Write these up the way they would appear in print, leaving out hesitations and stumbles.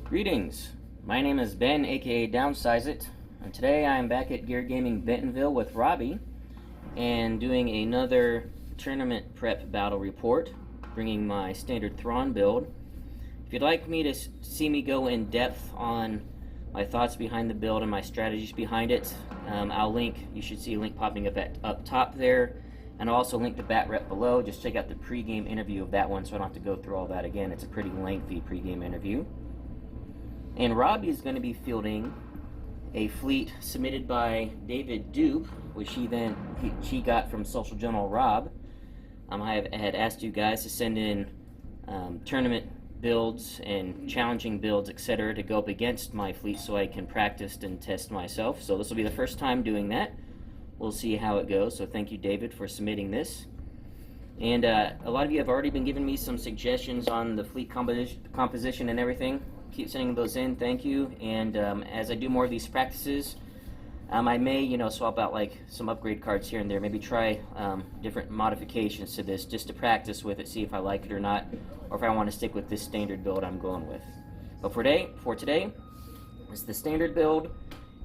Greetings, my name is Ben, aka Downsize It, and today I am back at Gear Gaming Bentonville with Robbie and doing another tournament prep battle report, bringing my standard Thrawn build. If you'd like me to see me go in depth on my thoughts behind the build and my strategies behind it, I'll link, you should see a link popping up top there, and I'll also link the Batrep below. Just check out the pre-game interview of that one so I don't have to go through all that again. It's a pretty lengthy pre-game interview. And Robbie is going to be fielding a fleet submitted by David Dupe, which he got from Social General Rob. I had asked you guys to send in tournament builds and challenging builds, etc., to go up against my fleet so I can practice and test myself. So this will be the first time doing that. We'll see how it goes. So thank you, David, for submitting this. And a lot of you have already been giving me some suggestions on the fleet composition and everything. Keep sending those in, thank you. And as I do more of these practices, I may, swap out like some upgrade cards here and there. Maybe try different modifications to this just to practice with it, see if I like it or not, or if I want to stick with this standard build I'm going with. But for today, it's the standard build,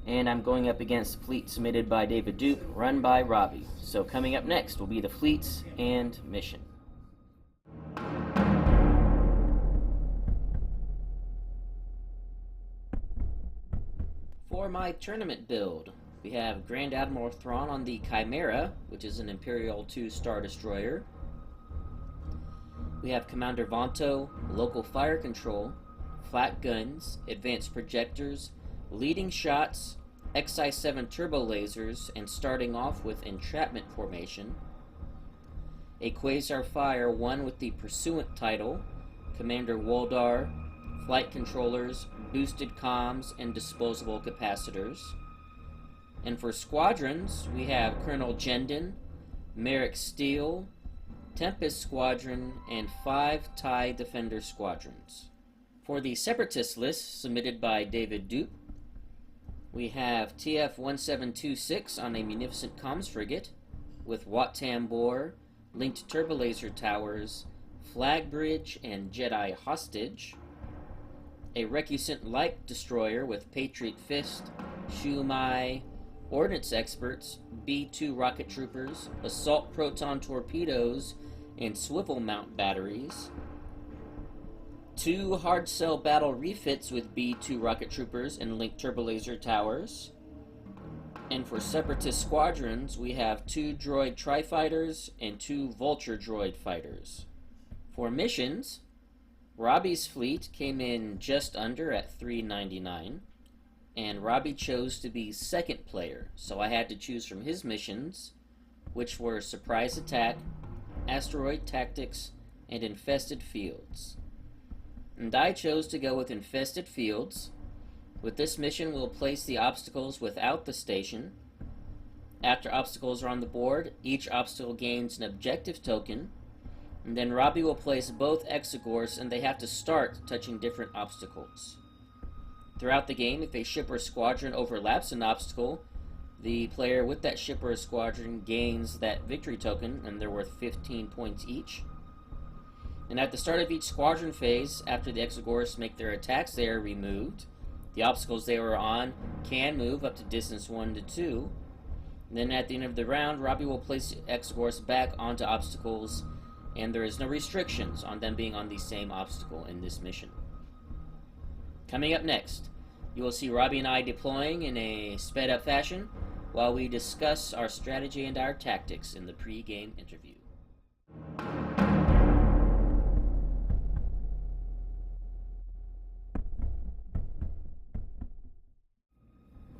and I'm going up against fleet submitted by David Dupe, run by Robbie. So coming up next will be the fleets and mission. For my tournament build, we have Grand Admiral Thrawn on the Chimera, which is an Imperial 2-star destroyer. We have Commander Vonto, local fire control, flat guns, advanced projectors, leading shots, XI-7 turbo lasers, and starting off with entrapment formation. A Quasar Fire 1 with the Pursuant title, Commander Woldar, flight controllers, boosted comms, and disposable capacitors. And for squadrons, we have Colonel Jendon, Merrick Steele, Tempest Squadron, and 5 TIE Defender Squadrons. For the Separatist list submitted by David Dupe, we have TF-1726 on a Munificent Comms Frigate with Wat Tambor, linked turbolaser towers, flag bridge, and Jedi hostage. A Recusant Light Destroyer with Patriot Fist, Shumai, Ordnance Experts, B-2 Rocket Troopers, Assault Proton Torpedoes, and Swivel Mount Batteries. 2 Hard Cell Battle Refits with B-2 Rocket Troopers and Linked Turbolaser Towers. And for Separatist Squadrons, we have 2 Droid Tri-Fighters and 2 Vulture Droid Fighters. For missions, Robbie's fleet came in just under at 399, and Robbie chose to be second player, so I had to choose from his missions, which were Surprise Attack, Asteroid Tactics, and Infested Fields. And I chose to go with Infested Fields. With this mission, we'll place the obstacles without the station. After obstacles are on the board, each obstacle gains an objective token, and then Robbie will place both Exegors, and they have to start touching different obstacles. Throughout the game, if a ship or squadron overlaps an obstacle, the player with that ship or squadron gains that victory token, and they're worth 15 points each. And at the start of each squadron phase, after the Exegors make their attacks, they are removed. The obstacles they were on can move up to distance 1 to 2. And then at the end of the round, Robbie will place Exegors back onto obstacles, and there is no restrictions on them being on the same obstacle in this mission. Coming up next, you will see Robbie and I deploying in a sped-up fashion while we discuss our strategy and our tactics in the pre-game interview.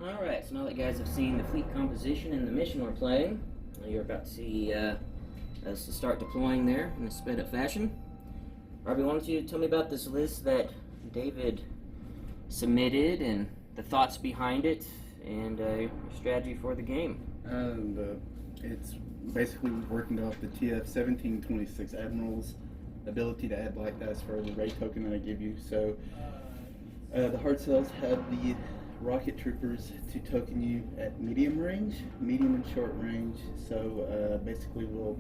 Alright, so now that you guys have seen the fleet composition and the mission we're playing, you're about to see us to start deploying there in a sped-up fashion. Robbie, why don't you tell me about this list that David submitted and the thoughts behind it and your strategy for the game? It's basically working off the TF-1726 Admiral's ability to add light dice for the raid token that I give you. So the hard cells have the rocket troopers to token you at medium range, medium and short range. So basically we'll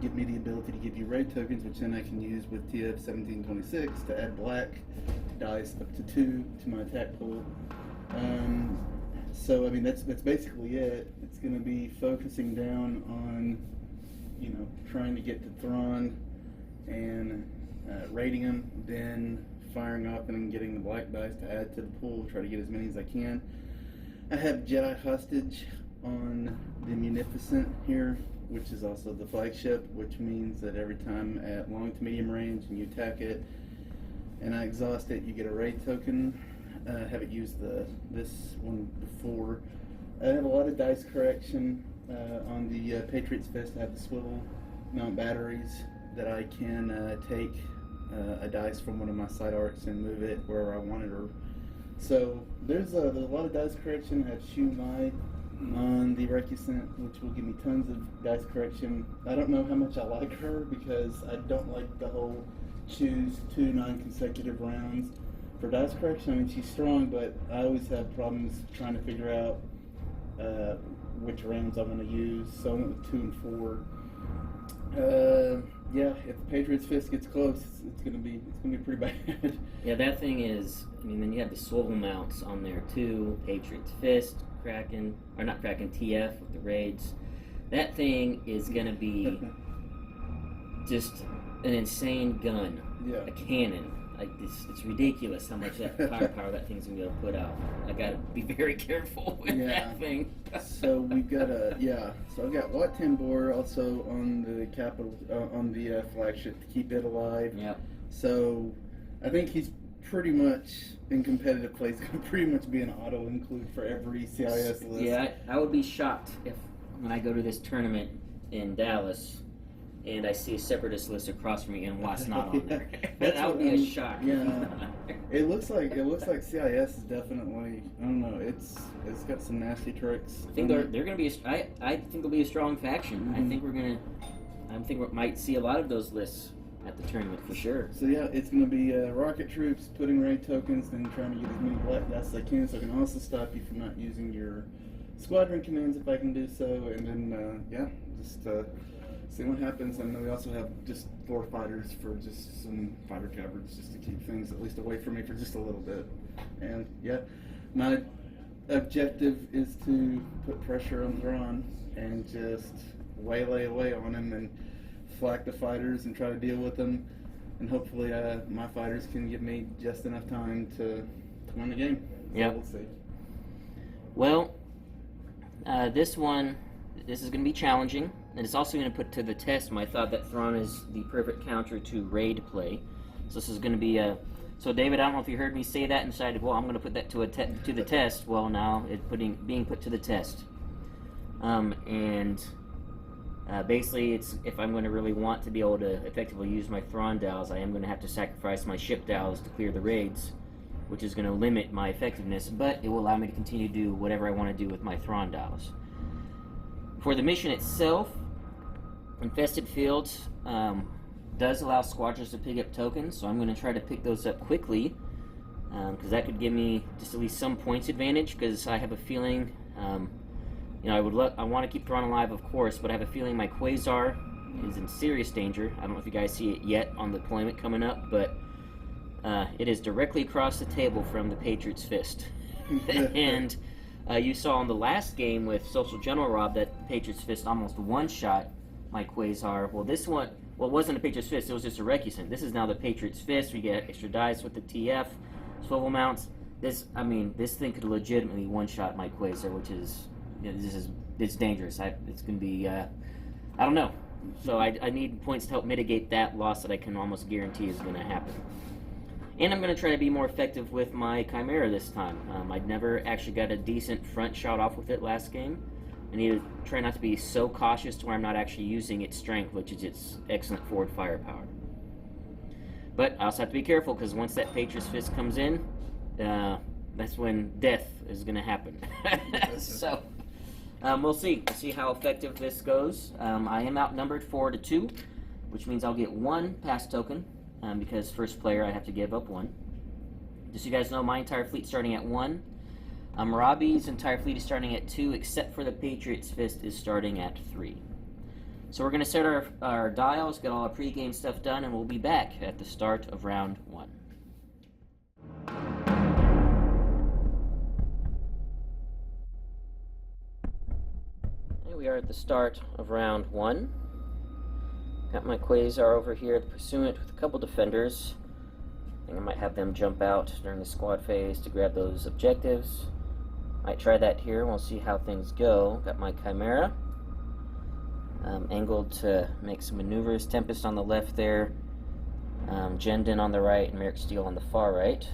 give me the ability to give you raid tokens, which then I can use with TF-1726 to add black dice up to 2 to my attack pool. So I mean that's basically it. It's going to be focusing down on, you know, trying to get to Thrawn and raiding him, then firing up and then getting the black dice to add to the pool. Try to get as many as I can. I have Jedi Hostage on the Munificent here, which is also the flagship, which means that every time at long to medium range and you attack it and I exhaust it, you get a raid token. I haven't used this one before. I have a lot of dice correction on the Patriot's Fist. I have the swivel mount batteries that I can take a dice from one of my side arcs and move it wherever I want it. So there's a lot of dice correction. I have Shu Mai on the Recusant, which will give me tons of dice correction. I don't know how much I like her because I don't like the whole choose 2 non-consecutive rounds for dice correction. I mean, she's strong, but I always have problems trying to figure out which rounds I want to use. So I went with 2 and 4. Yeah, if the Patriot's Fist gets close, it's gonna be pretty bad. Yeah, that thing is. I mean, then you have the swivel mounts on there too. Patriot's Fist, Kraken, or not Kraken, TF with the raids. That thing is gonna be just an insane gun. Yeah. A cannon. Like it's ridiculous how much firepower that thing's gonna be able to put out. I gotta be very careful with that thing. So we've got So I've got Wat Tambor also on the capital, on the flagship to keep it alive. Yep. So I think he's pretty much in competitive play. He's gonna pretty much be an auto include for every CIS list. Yeah, I would be shocked if when I go to this tournament in Dallas and I see a separatist list across from me and Watt's not on there. That would be a shock. Yeah, it looks like CIS is definitely. I don't know. It's got some nasty tricks. I think they're going to be. I think they'll be a strong faction. Mm-hmm. I think we might see a lot of those lists at the tournament for sure. So yeah, it's going to be rocket troops putting raid tokens, then trying to get as many black dice as I can, so I can also stop you from not using your squadron commands if I can do so, and then just. See what happens, and then we also have just 4 fighters for just some fighter coverage, just to keep things at least away from me for just a little bit. And yeah, my objective is to put pressure on Thrawn and just waylay away on him and flak the fighters and try to deal with them, and hopefully my fighters can give me just enough time to win the game. Yeah, we'll see. Well, this is going to be challenging. And it's also going to put to the test my thought that Thrawn is the perfect counter to raid play. So this is going to be a... So David, I don't know if you heard me say that and decided, well, I'm going to put that to the test. Well, now it's being put to the test. Basically, it's if I'm going to really want to be able to effectively use my Thrawn dials, I am going to have to sacrifice my ship dials to clear the raids, which is going to limit my effectiveness, but it will allow me to continue to do whatever I want to do with my Thrawn dials. For the mission itself, Infested Fields does allow squadrons to pick up tokens, so I'm going to try to pick those up quickly, because that could give me just at least some points advantage, because I have a feeling, I want to keep Thrawn alive, of course, but I have a feeling my Quasar is in serious danger. I don't know if you guys see it yet on the deployment coming up, but it is directly across the table from the Patriot's Fist. And you saw in the last game with Social General Rob that the Patriot's Fist almost one-shot my Quasar. Well, this one, it wasn't a Patriot's Fist, it was just a Recusant. This is now the Patriot's Fist. We get extra dice with the TF, swivel mounts. This thing could legitimately one-shot my Quasar, which is, it's dangerous. It's going to be, I don't know. So I need points to help mitigate that loss that I can almost guarantee is going to happen. And I'm going to try to be more effective with my Chimera this time. I'd never actually got a decent front shot off with it last game. I need to try not to be so cautious to where I'm not actually using its strength, which is its excellent forward firepower. But I also have to be careful, because once that Patriot's Fist comes in, that's when death is going to happen. So, we'll see. We'll see how effective this goes. I am outnumbered 4-2, which means I'll get 1 pass token. Because first player I have to give up 1. Just so you guys know, my entire fleet starting at 1. Robbie's entire fleet is starting at 2, except for the Patriot's Fist is starting at 3. So we're going to set our dials, get all our pre-game stuff done, and we'll be back at the start of round 1. Here we are at the start of round 1. Got my Quasar over here, the Pursuant, with a couple defenders. I think I might have them jump out during the squad phase to grab those objectives. Might try that here, and we'll see how things go. Got my Chimera. Angled to make some maneuvers. Tempest on the left there, Jendon on the right, and Merrick Steele on the far right.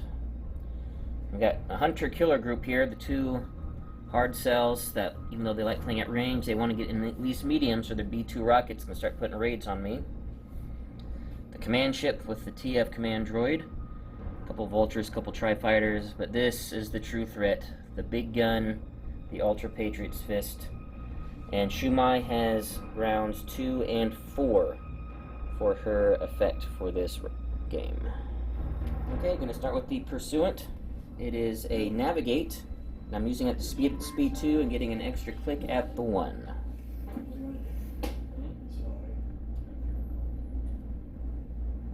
We got a hunter-killer group here, the two hard cells that, even though they like playing at range, they want to get in at least medium, so their B-2 rockets can start putting raids on me. The command ship with the TF command droid, a couple vultures, a couple tri-fighters, but this is the true threat, the big gun, the Ultra Patriot's Fist. And Shumai has rounds 2 and 4 for her effect for this game. Okay, going to start with the Pursuant. It is a Navigate, and I'm using it to speed 2 and getting an extra click at the 1.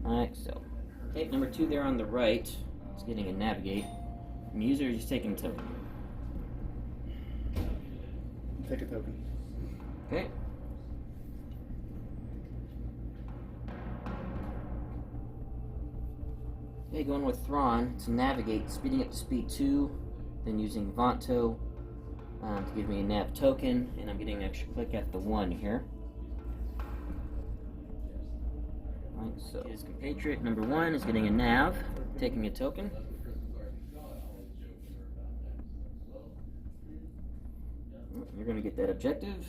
Alright, so tape number 2 there on the right is getting a Navigate. The user is just taking a token. Take a token. Okay. Okay, going with Thrawn to navigate, speeding up to speed 2, then using Vanto to give me a nav token, and I'm getting an extra click at the 1 here. Alright, so his compatriot number 1 is getting a nav, taking a token. You're going to get that objective.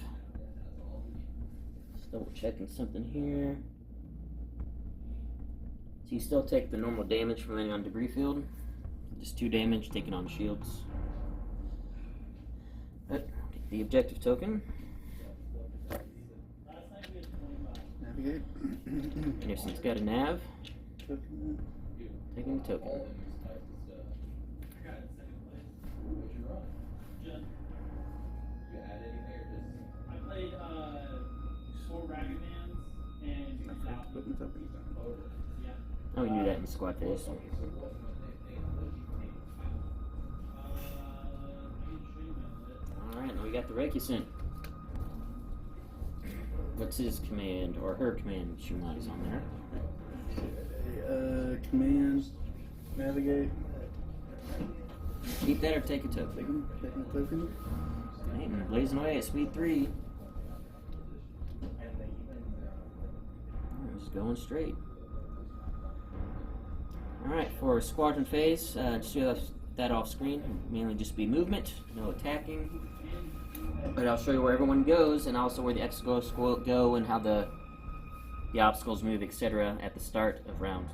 Double checking something here. So you still take the normal damage from landing on debris field. Just 2 damage taken on shields. But get the objective token. Navigate. Anderson's got a nav. Token. Taking the token. I played 4 Ragged Mans and 2 South. Putting tokens down. Yeah. Oh, we knew that in the squad phase. Alright, now we got the Reikisent. What's his command, or her command? Shumai's on there. Command. Navigate. Keep that or take a token. Taking a token. Okay, and we're blazing away at speed 3. Just going straight. Alright, for squadron phase, just do that off screen. Mainly just be movement, no attacking. But I'll show you where everyone goes, and also where the exegos go, and how the obstacles move, etc. at the start of round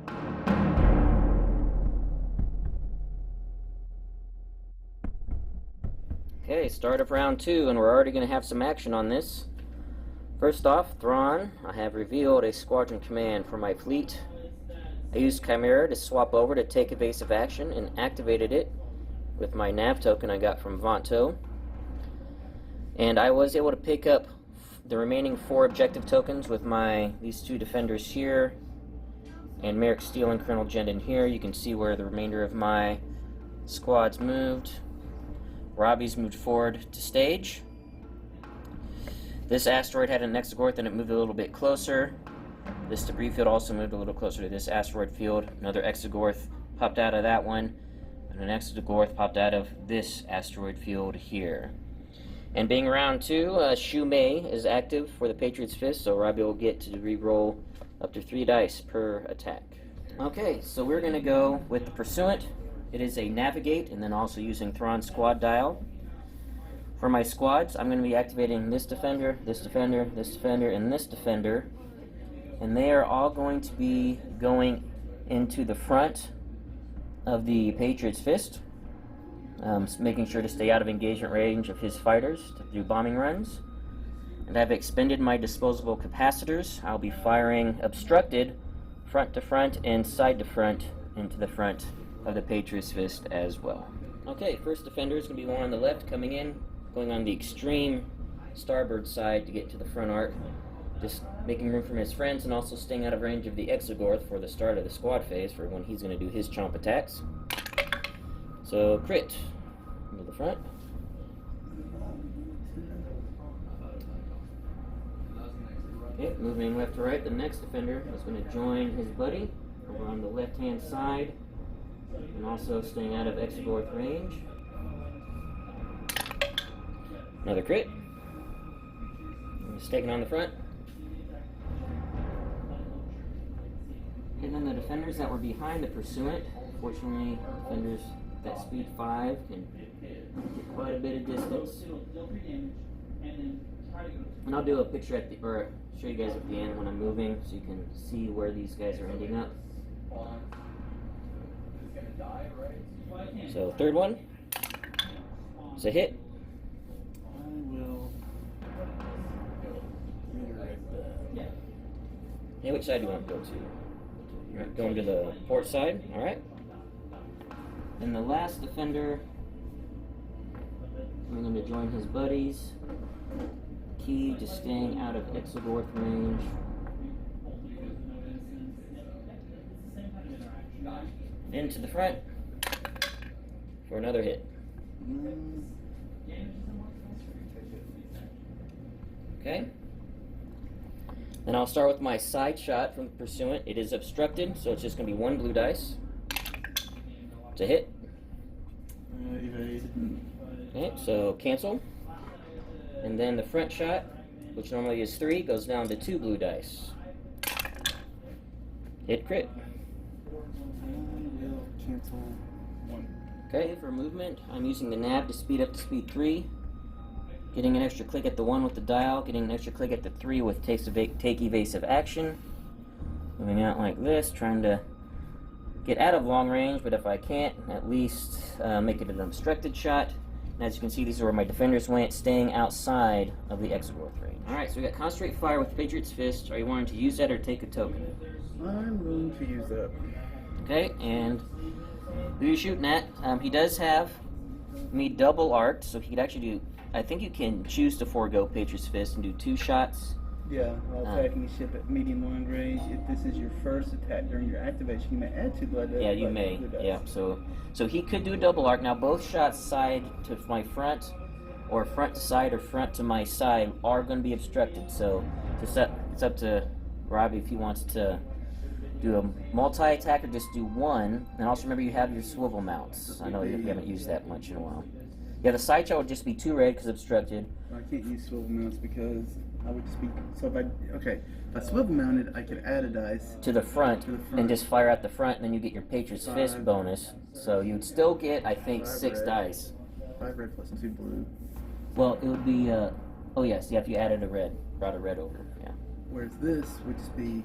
2. Okay, start of round 2, and we're already going to have some action on this. First off, Thrawn, I have revealed a squadron command for my fleet. I used Chimera to swap over to take evasive action and activated it with my nav token I got from Vanto. And I was able to pick up the remaining 4 objective tokens with these 2 defenders here, and Merrick Steele and Colonel Jendon here. You can see where the remainder of my squad's moved. Robbie's moved forward to stage. This asteroid had an exegorth and it moved a little bit closer. This debris field also moved a little closer to this asteroid field. Another exegorth popped out of that one, and an exegorth popped out of this asteroid field here. And being round 2, Shu Mei is active for the Patriot's Fist, so Robbie will get to re-roll up to 3 dice per attack. Okay, so we're going to go with the Pursuant. It is a Navigate, and then also using Thrawn's squad dial. For my squads, I'm going to be activating this defender, this defender, this defender, and this defender. And they are all going to be going into the front of the Patriot's Fist, making sure to stay out of engagement range of his fighters to do bombing runs. And I've expended my disposable capacitors. I'll be firing obstructed front to front and side to front into the front of the Patriot's Fist as well. Okay, first defender is going to be one on the left coming in, going on the extreme starboard side to get to the front arc, just making room for his friends and also staying out of range of the Exogorth for the start of the squad phase for when he's going to do his chomp attacks. So crit into the front. Okay, moving left to right, the next defender is going to join his buddy over on the left-hand side, and also staying out of Exogorth range. Another crit. Just taking on the front. And then the defenders that were behind the pursuant, fortunately, defenders at speed 5 can get quite a bit of distance. And I'll do a picture at the, or show you guys at the end when I'm moving, so you can see where these guys are ending up. So third one, it's a hit. I will redirect that. Hey, which side do you want to go to? Alright, going to the port side, alright. And the last defender, I'm going to join his buddies. Key, just staying out of Exogorth range. Into the front for another hit. Okay. Then I'll start with my side shot from the pursuant. It is obstructed, so it's just going to be 1 blue dice. It's a hit. Evade. Okay, so cancel. And then the front shot, which normally is 3, goes down to 2 blue dice. Hit crit. Cancel 1. Okay, for movement, I'm using the nav to speed up to speed 3. Getting an extra click at the 1 with the dial, getting an extra click at the 3 with take evasive action. Moving out like this, trying to get out of long range, but if I can't, at least make it an obstructed shot. And as you can see, these are where my defenders went, staying outside of the Exogorth range. Alright, so we got Concentrate Fire with Patriot's Fist. Are you wanting to use that or take a token? I'm willing to use that. Okay, and who are you shooting at? He does have me double arced, so he could actually do, I think you can choose to forego Patriot's Fist and do 2 shots. Yeah, while attacking the ship at medium long range, if this is your first attack during your activation, you may add 2 blood dice. Yeah, you may. Yeah, so he could do a double arc. Now both shots side to my front, or front to side, or front to my side are going to be obstructed. So it's up to Robbie if he wants to do a multi-attack or just do 1. And also remember you have your swivel mounts. I know you haven't used that much in a while. Yeah, the side shot would just be 2 red because obstructed. I can't use swivel mounts because I would just be, so if I swivel mounted, I could add a dice To the front and just fire out the front, and then you get your Patriot's Fist bonus. So you'd still get, I think, 6 red. dice. 5 red plus 2 blue. Well, it would be, oh yes, yeah, if you added a red, brought a red over, yeah. Whereas this would just be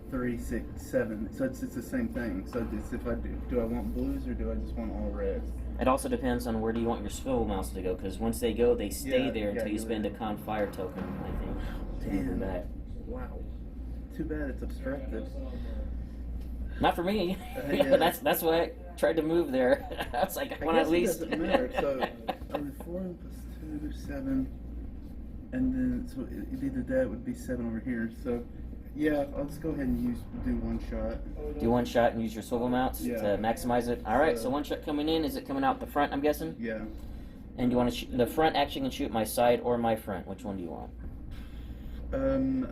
3, 6, 7. So it's the same thing. So it's if I do I want blues or do I just want all reds? It also depends on where do you want your swivel mouse to go, because once they go, they stay Yeah, there until you you're spend a right. con fire token, I think. to move them back. Wow. Too bad it's obstructed. Not for me. Yeah. That's why I tried to move there. I was like, I want at least. It doesn't matter. So, 4 plus 2, 7. And then, so it'd either that would be 7 over here. So, yeah, I'll just go ahead and do 1 shot. Do 1 shot and use your swivel mounts Yeah. to maximize it. All right, so 1 shot coming in. Is it coming out the front, I'm guessing? Yeah. And you want to the front actually can shoot my side or my front. Which one do you want?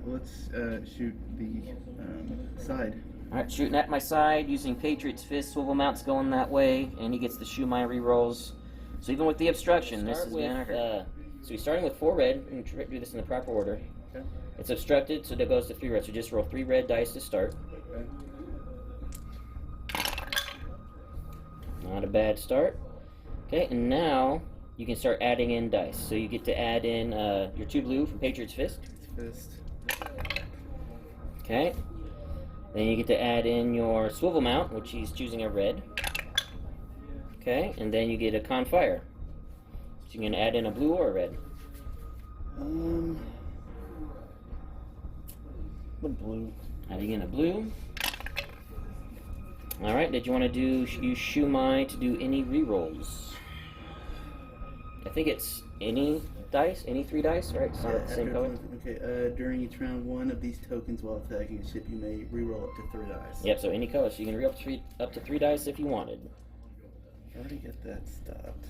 Let's shoot the side. All right, shooting at my side using Patriot's Fist. Swivel mounts going that way, and he gets to shoot my rerolls. So even with the obstruction, this is gonna hurt. So we're starting with 4 red. I'm gonna do this in the proper order. Okay. It's obstructed, so that goes to 3 red. So just roll 3 red dice to start. Okay. Not a bad start. Okay, and now you can start adding in dice. So you get to add in your 2 blue from Patriot's Fist. Fist. Okay. Then you get to add in your swivel mount, which he's choosing a red. Okay, and then you get a con fire. So you can add in a blue or a red. What blue? Adding in a blue. Alright, did you want to use Shumai to do any rerolls? I think it's any dice, any 3 dice, right? It's not the same color. Okay, during each round, one of these tokens while attacking a ship, you may reroll up to 3 dice. Yep, so any color. So you can re-up up to 3 dice if you wanted. I already get that stopped.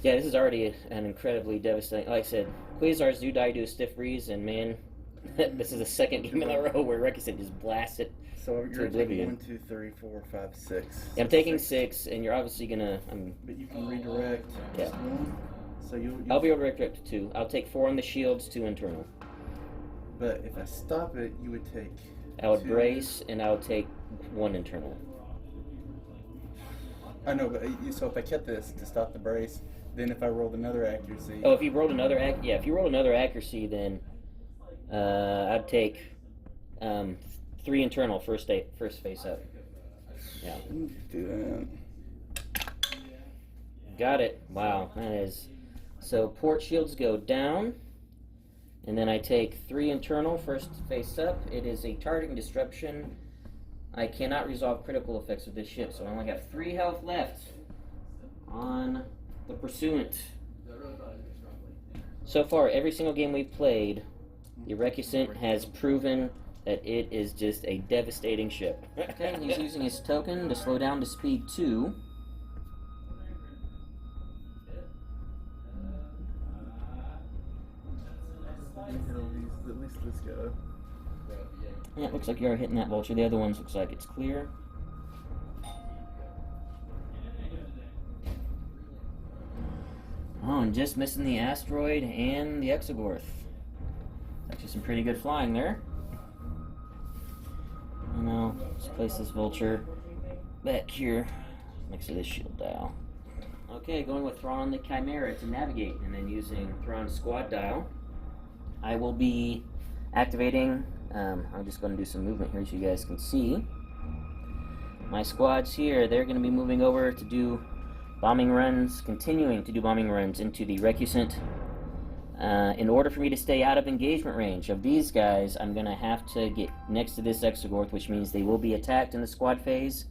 Yeah, this is already an incredibly devastating. Like I said, Quasars do die to a stiff breeze, and man, this is the second game in a row where Recusant just blasts it. So to you're taking oblivion. 1, 2, 3, 4, 5, 6. Yeah, I'm taking 6, and you're obviously gonna. But you can redirect just 1. So you'll I'll be able to redirect to 2. I'll take 4 on the shields, 2 internal. But if I stop it, you would take. I would 2. brace, and I would take 1 internal. I know, but so if I kept this to stop the brace, then if I rolled another accuracy. Oh, if you rolled another if you rolled another accuracy, then I'd take 3 internal first face up. Yeah. Do that. Got it. Wow, that is. So port shields go down, and then I take 3 internal first face up. It is a targeting disruption. I cannot resolve critical effects with this ship, so I only have 3 health left on the Pursuant. So far, every single game we've played, the Recusant has proven that it is just a devastating ship. Okay, and he's using his token to slow down to speed 2. At least this go. Yeah, it looks like you are hitting that vulture. The other ones looks like it's clear. Oh, and just missing the asteroid and the Exogorth. Actually some pretty good flying there. I know, let's place this vulture back here next to this shield dial. Okay, going with Thrawn on the Chimera to navigate, and then using Thrawn's squad dial. I will be activating, I'm just going to do some movement here so you guys can see. My squads here, they're going to be moving over to do bombing runs, continuing to do bombing runs into the Recusant. In order for me to stay out of engagement range of these guys, I'm going to have to get next to this Exogorth, which means they will be attacked in the squad phase.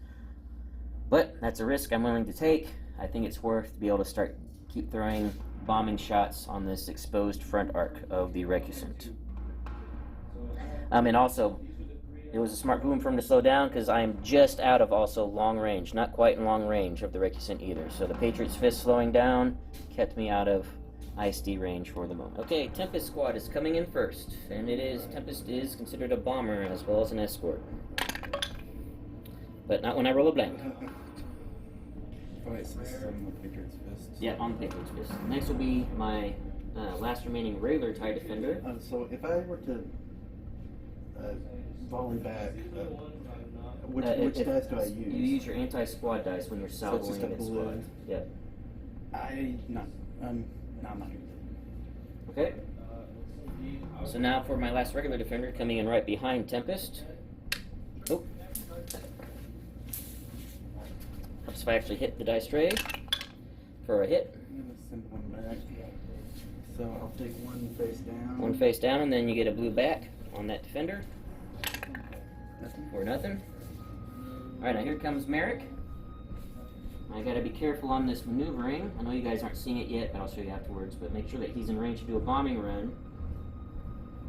But that's a risk I'm willing to take. I think it's worth to be able to keep throwing bombing shots on this exposed front arc of the Recusant. And also, it was a smart move for him to slow down because I am just out of also long range, not quite in long range of the Recusant either. So the Patriot's Fist slowing down kept me out of ISD range for the moment. Okay, Tempest squad is coming in first, and Tempest is considered a bomber as well as an escort. But not when I roll a blank. Alright, so this is on the Patriot's Fist. Yeah, on the Patriot's Fist. Next will be my last remaining regular TIE Defender. So if I were to volley back, which dice do I use? You use your anti-squad dice when you're salvoing just a against blue. squad. Yeah. No, I'm not. Okay. So now for my last regular defender, coming in right behind Tempest. Oh. Helps if I actually hit the dice tray for a hit. I'm going to send one back. So I'll take one face down. One face down, and then you get a blue back on that defender. Nothing. Or nothing. Alright, now here comes Merrick. I gotta be careful on this maneuvering. I know you guys aren't seeing it yet, but I'll show you afterwards. But make sure that he's in range to do a bombing run.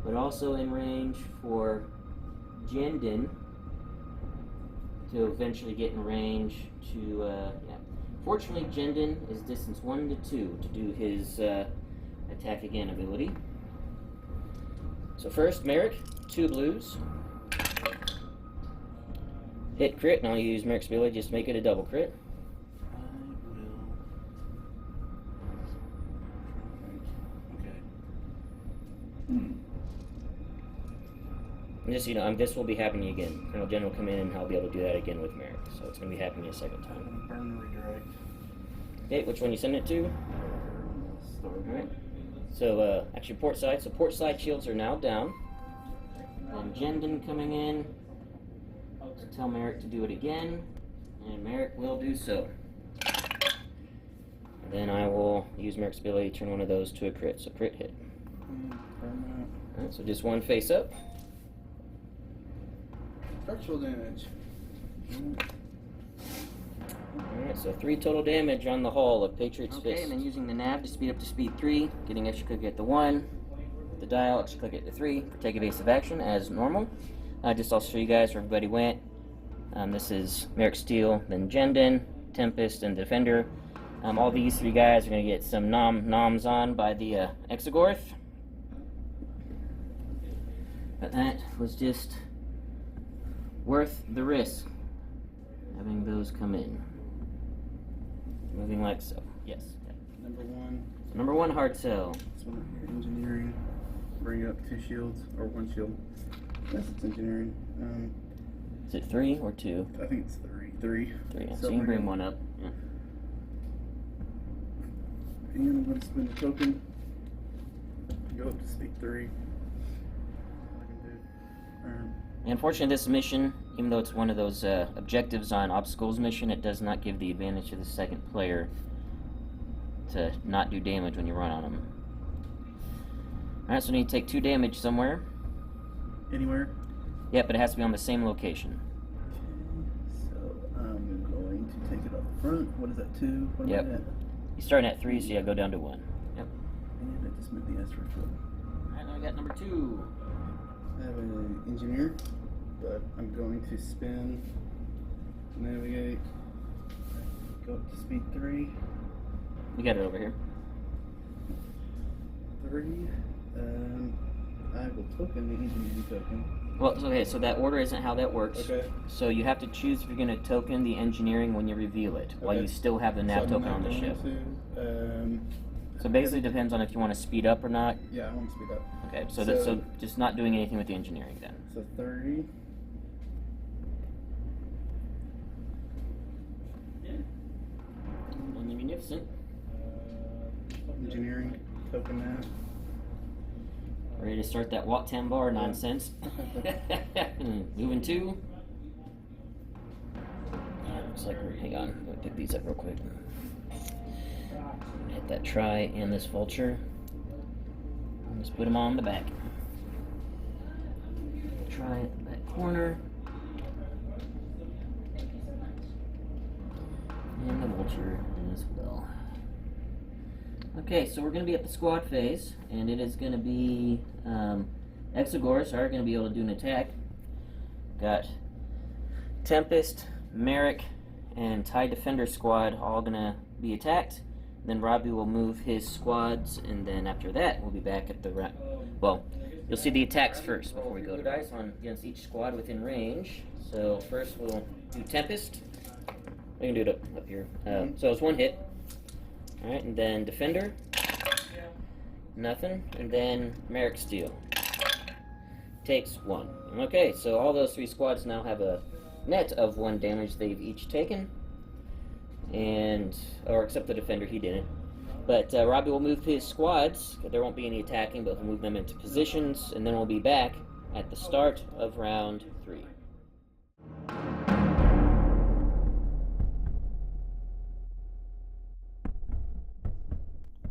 But also in range for Jendin to eventually get in range to, yeah. Fortunately, Jendin is distance 1 to 2 to do his attack again ability. So first, Merrick, 2 blues. Hit crit, and I'll use Merrick's ability just to make it a double crit. And just, this will be happening again. Colonel Jen will come in and I'll be able to do that again with Merrick. So it's going to be happening a second time. Burn redirect. Okay, which one you send it to? Alright. So, actually port side. So port side shields are now down. Then Jendin coming in to tell Merrick to do it again. And Merrick will do so. And then I will use Merrick's ability to turn one of those to a crit. So crit hit. Alright, so just one face up. Structural damage. Alright, so 3 total damage on the hull of Patriot's Fist. Okay, and then using the nav to speed up to speed 3, getting extra click at the 1, the dial, extra click at the 3, for take evasive action as normal. Just I'll show you guys where everybody went. This is Merrick Steele, then Jendon, Tempest, and Defender. All these 3 guys are going to get some noms on by the Exogorth. But that was just worth the risk, having those come in. Moving like so. Yes. Number 1. So number 1 hard sell. This one right here, engineering. Bring up 2 shields, or 1 shield. Yes, it's engineering. Is it 3 or 2? I think it's 3. 3. So you can bring 1 up. Yeah. And I'm going to spend a token. Go up to speed 3. Unfortunately, this mission, even though it's one of those objectives on obstacles mission, it does not give the advantage to the second player to not do damage when you run on them. Alright, so we need to take 2 damage somewhere. Anywhere? Yep, but it has to be on the same location. So I'm going to take it up front. What is that, 2? What am I at? You're starting at 3, so you go down to 1. Yep. And I just moved the S for a foot. Alright, now we got number 2. I have an engineer, but I'm going to spin, navigate, go up to speed 3. We got it over here. 3. I will token the engineering token. Well, okay, so that order isn't how that works. Okay. So you have to choose if you're going to token the engineering when you reveal it, while you still have the nav token on the ship. So basically it depends on if you want to speed up or not. Yeah, I want to speed up. Okay, so just not doing anything with the engineering then. So 30. Magnificent. Engineering, token nav. Ready to start that Watt Tambar nonsense. Moving 2. Looks like we're, hang on, I'm going to pick these up real quick. Hit that try and this vulture. And just put them on the back. Try at the back corner. And the vulture as well. Okay, so we're going to be at the squad phase, and it is going to be Exogorths are going to be able to do an attack. Got Tempest, Merrick, and TIE Defender squad all going to be attacked. Then Robbie will move his squads, and then after that we'll be back at the well, you'll see the attacks first before we go to dice on against each squad within range. So first we'll do Tempest. We can do it up here. So it's 1 hit. Alright, and then Defender. Nothing. And then Merrick Steele. Takes 1. Okay, so all those 3 squads now have a net of 1 damage they've each taken. And, or except the Defender, he didn't. But Robbie will move his squads. There won't be any attacking, but he'll move them into positions. And then we'll be back at the start of round 3.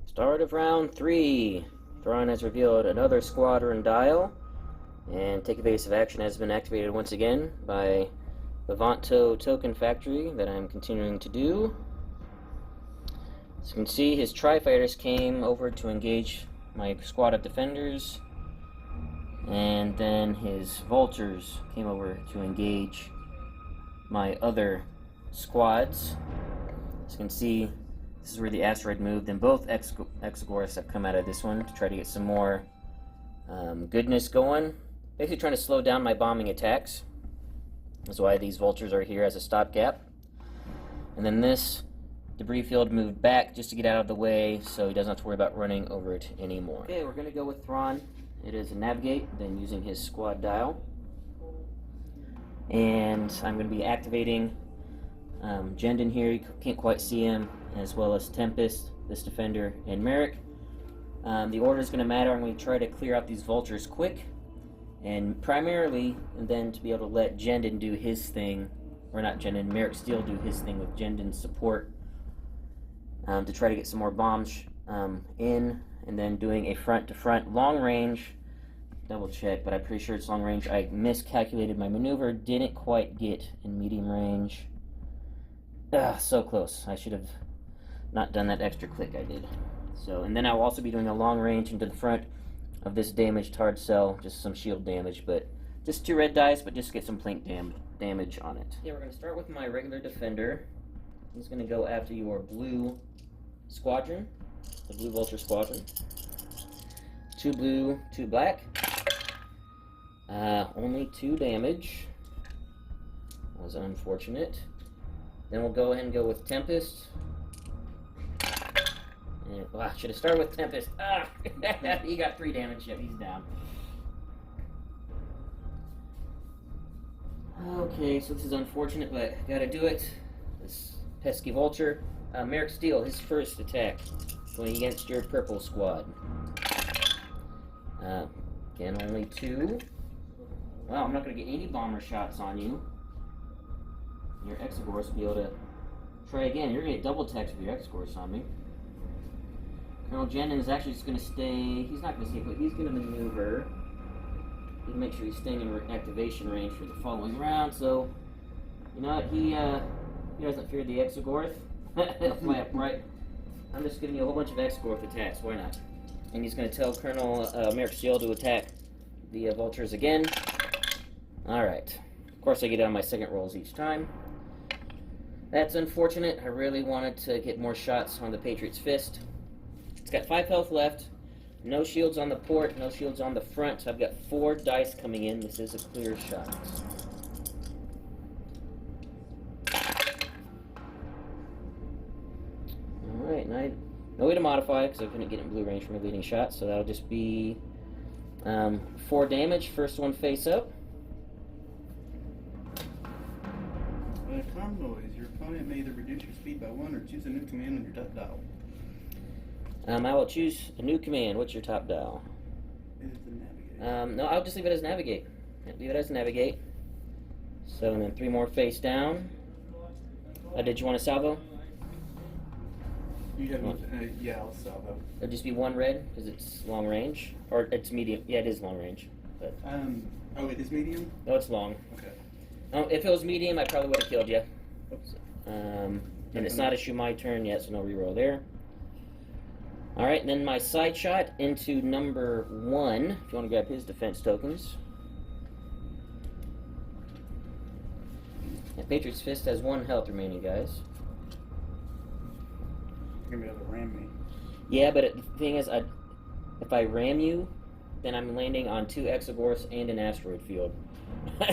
Start of round 3. Thrawn has revealed another squadron dial, and take evasive action has been activated once again by the Vanto token factory that I'm continuing to do. As you can see, his tri-fighters came over to engage my squad of defenders, and then his vultures came over to engage my other squads. As you can see, this is where the asteroid moved, and both Exogorths have come out of this one to try to get some more goodness going. Basically trying to slow down my bombing attacks. That's why these vultures are here as a stopgap. And then this debris field moved back just to get out of the way so he doesn't have to worry about running over it anymore. Okay, we're going to go with Thrawn. It is a navigate, then using his squad dial. And I'm going to be activating Jendon here, you can't quite see him, as well as Tempest, this Defender, and Merrick. The order is going to matter. I'm going to try to clear out these vultures quick, and primarily, and then to be able to let Jendon do his thing, or not Jendon, Merrick Steele do his thing with Jendon's support, to try to get some more bombs in, and then doing a front-to-front long range. Double check, but I'm pretty sure it's long range. I miscalculated my maneuver, didn't quite get in medium range. So close. I should have not done that extra click I did. So, and then I'll also be doing a long range into the front of this damaged hard cell, just some shield damage, but just 2 red dice, but just get some plink damage on it. Yeah, we're going to start with my regular defender. He's going to go after your blue squadron, the blue vulture squadron. 2 blue, 2 black. Only 2 damage. That was unfortunate. Then we'll go ahead and go with Tempest. And, I should have started with Tempest. He got 3 damage. Yep, he's down. Okay, so this is unfortunate, but gotta do it. This pesky vulture. Merrick Steele, his first attack, going against your purple squad. Again, only 2. Well, I'm not gonna get any bomber shots on you. Your Exegorse will be able to try again. You're gonna get double attacks with your Exegorse on me. Colonel Jennings is actually just gonna stay. He's not gonna stay put. He's gonna maneuver. He'll make sure he's staying in activation range for the following round. So, you know what? He doesn't fear the Exegorth. Fly up right. I'm just giving you a whole bunch of Exegorth attacks. Why not? And he's gonna tell Colonel Merrick Steele to attack the vultures again. All right. Of course, I get on my second rolls each time. That's unfortunate. I really wanted to get more shots on the Patriot's Fist. It's got 5 health left. No shields on the port, no shields on the front. So I've got 4 dice coming in. This is a clear shot. Alright, no way to modify because I couldn't get in blue range from a leading shot. So that'll just be 4 damage. First one face up. Comm noise. Your opponent may either reduce your speed by 1 or choose a new command on your top dial. I will choose a new command. What's your top dial? It is the navigate. No, I'll just leave it as navigate. Leave it as navigate. So, and then 3 more face down. Did you want a salvo? You have yeah, I'll salvo. It'll just be 1 red because it's long range, or it's medium. Yeah, it is long range. But oh, it is medium. no, it's long. Okay. If it was medium, I probably would have killed you. Oops. And it's not a shoot my turn yet, so no reroll there. All right, and then my side shot into number 1. If you want to grab his defense tokens. Yeah, Patriot's Fist has 1 health remaining, guys. You're gonna be able to ram me. Yeah, but the thing is, if I ram you, then I'm landing on 2 Exegorths and an asteroid field.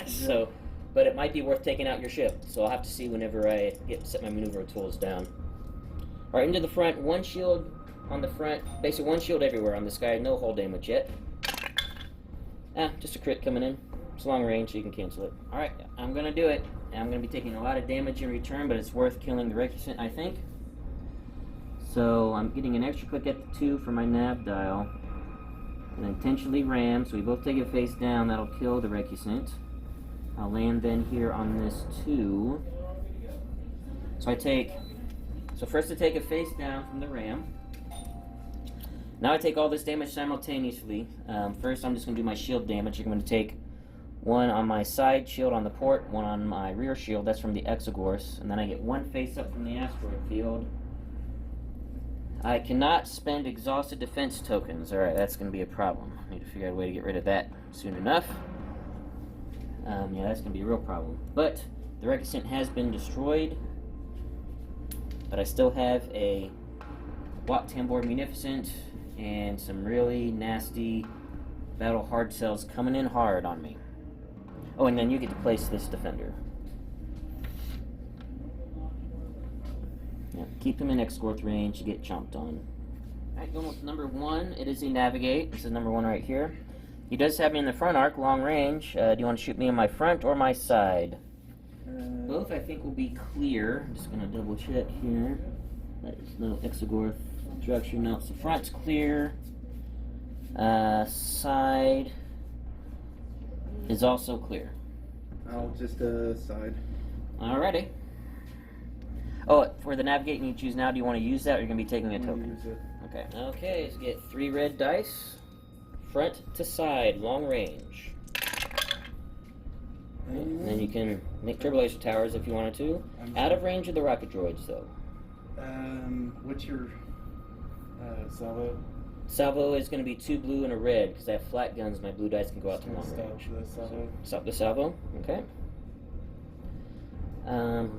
So, but it might be worth taking out your ship. So I'll have to see whenever I set my maneuver tools down. All right, into the front. 1 shield on the front. Basically, 1 shield everywhere on this guy. No hull damage yet. Just a crit coming in. It's long range, so you can cancel it. All right, I'm gonna do it. I'm gonna be taking a lot of damage in return, but it's worth killing the Recusant, I think. So I'm getting an extra click at the 2 for my nav dial. And intentionally ram, so we both take it face down. That'll kill the Recusant. I'll land then here on this 2. So first I take a face down from the ram. Now I take all this damage simultaneously. First I'm just going to do my shield damage. I'm going to take 1 on my side shield on the port, 1 on my rear shield. That's from the Exegorse. And then I get 1 face up from the asteroid field. I cannot spend exhausted defense tokens. Alright, that's going to be a problem. I need to figure out a way to get rid of that soon enough. Yeah, that's going to be a real problem. But the Recusant has been destroyed. But I still have a Watt Tambor Munificent and some really nasty battle hard cells coming in hard on me. Oh, and then you get to place this defender. Yeah, keep him in Exegorth range, you get chomped on. Alright, going with number 1, it is a navigate. This is number 1 right here. He does have me in the front arc, long range. Do you want to shoot me in my front or my side? Both, I think, will be clear. I'm just going to double check here. There's no Exegorth structure. No, so front's clear. Side is also clear. I'll just side. Alrighty. Oh, for the navigate you choose now, do you want to use that or are you going to be taking a token? Use it. Okay. Okay, let's get 3 red dice. Front to side, long range. And then you can make turbo laser towers if you wanted to. Out of range of the rocket droids, though. What's your salvo? Salvo is going to be 2 blue and a red, because I have flat guns. My blue dice can go out to long range. Stop the salvo. Okay.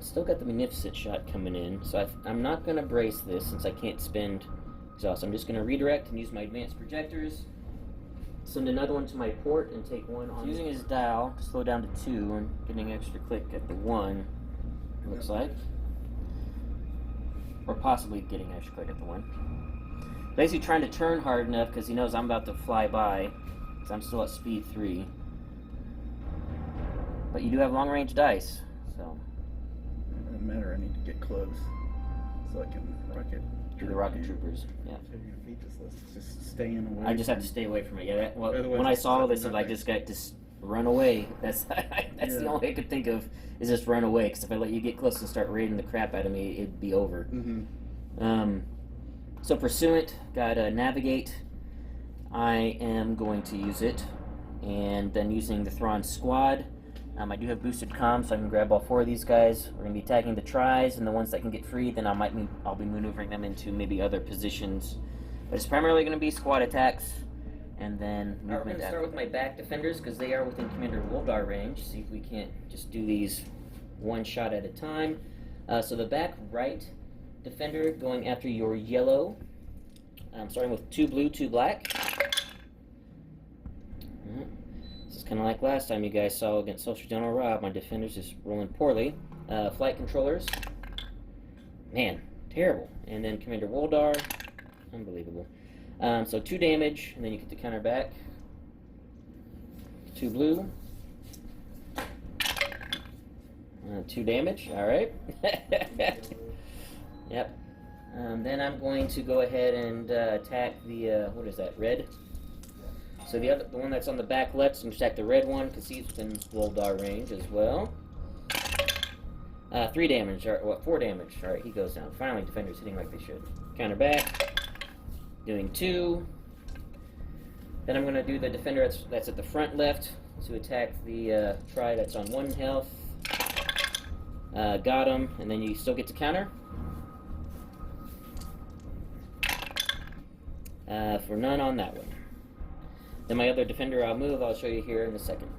Still got the munificent shot coming in, so I'm not going to brace this since I can't spend exhaust. I'm just going to redirect and use my advanced projectors. Send another one to my port and take one on. Using his dial to slow down to 2 and getting an extra click at the 1, it looks like. Or possibly getting an extra click at the 1. Basically trying to turn hard enough because he knows I'm about to fly by, because I'm still at speed 3. But you do have long range dice, so. It doesn't matter, I need to get close so I can rocket. Do the rocket troopers, yeah. So you're gonna beat this list. Just staying away. I just have to stay away from it. Yeah. Well, Otherwise when I it's saw this, nothing. I just got to run away. That's the only way I could think of is just run away. Because if I let you get close and start raiding the crap out of me, it'd be over. Mm-hmm. So pursuant, gotta navigate. I am going to use it, and then using the Thrawn squad. I do have boosted comms, so I can grab all 4 of these guys. We're going to be attacking the tries, and the ones that can get free, then I'll be maneuvering them into maybe other positions. But it's primarily going to be squad attacks, and then movement. We're going to start with my back defenders, because they are within Commander Woldar range. See if we can't just do these one shot at a time. So the back right defender going after your yellow. Starting with 2 blue, 2 black. Kind of like last time you guys saw against Soldier General Rob, my defenders just rolling poorly. Flight controllers, man, terrible. And then Commander Woldar, unbelievable. So 2 damage, and then you get the counter back. 2 blue. 2 damage, alright. Yep. Then I'm going to go ahead and attack the, what is that, red? So the one that's on the back left is going to attack the red one, because he's within Woldar range as well. 3 damage, or what? 4 damage. Alright, he goes down. Finally, defenders hitting like they should. Counter back. Doing 2. Then I'm going to do the defender that's at the front left to attack the try that's on 1 health. Got him, and then you still get to counter. For none on that one. Then my other defender I'll show you here in a second.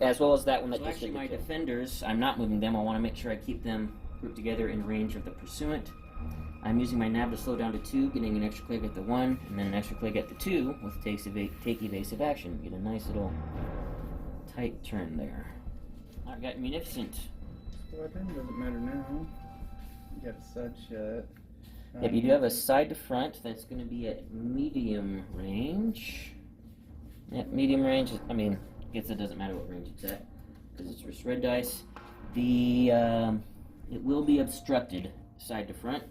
As well as that one that just actually my defenders, I'm not moving them. I want to make sure I keep them grouped together in range of the pursuant. I'm using my nav to slow down to 2, getting an extra click at the 1, and then an extra click at the 2 with take evasive action. Get a nice little tight turn there. I've got munificent. Squadron doesn't matter now. You got a side shot. Yep, you do have a side to front that's going to be at medium range. Yep, medium range. I mean, I guess it doesn't matter what range it's at because it's just red dice. It will be obstructed side to front.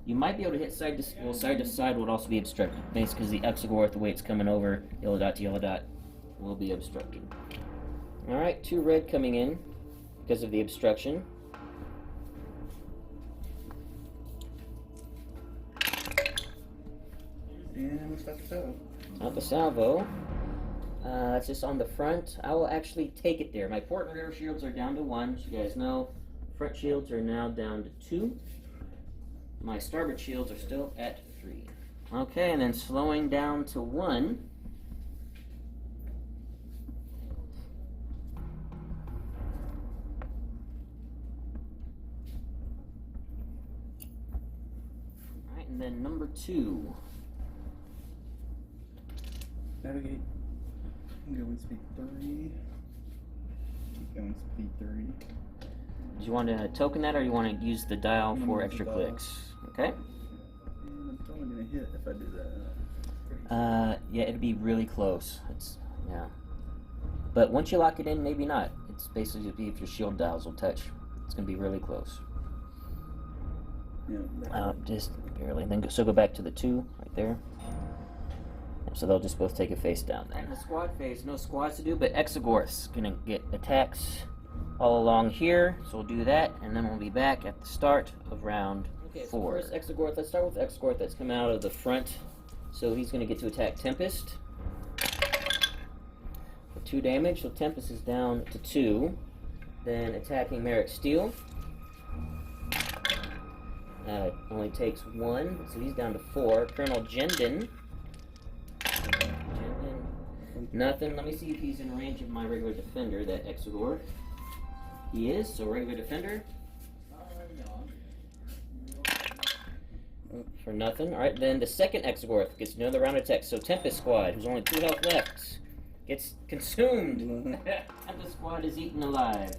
You might be able to hit side to side would also be obstructed. Thanks because the Exegorth, the way it's coming over, yellow dot to yellow dot, will be obstructed. All right, 2 red coming in because of the obstruction. And looks like so. Not the salvo. It's just on the front. I will actually take it there. My port and rear shields are down to 1, as you guys know. Front shields are now down to 2. My starboard shields are still at 3. Okay, and then slowing down to 1. Alright, and then number 2. Navigate. I'm going speed 3. Keep going speed 3. Do you want to token that, or you want to use the dial for extra clicks? Okay. And I'm probably gonna hit if I do that. Yeah, it'd be really close. Yeah. But once you lock it in, maybe not. It's basically if your shield dials will touch. It's gonna be really close. Yeah. Just barely. Then go back to the 2 right there. So they'll just both take a face down there. The squad phase, no squads to do, but Exegorth's gonna get attacks all along here, so we'll do that, and then we'll be back at the start of round 4. So first Exegorth, let's start with Exegorth that's coming out of the front. So he's gonna get to attack Tempest. For 2 damage, so Tempest is down to 2. Then attacking Merrick Steel. Only takes 1, so he's down to 4. Colonel Jendon. Nothing. Let me see if he's in range of my regular defender, that Exegor. He is, so regular defender. For nothing. Alright, then the second Exegorth gets another round of attack. So Tempest Squad, who's only 2 health left, gets consumed. Tempest Squad is eaten alive.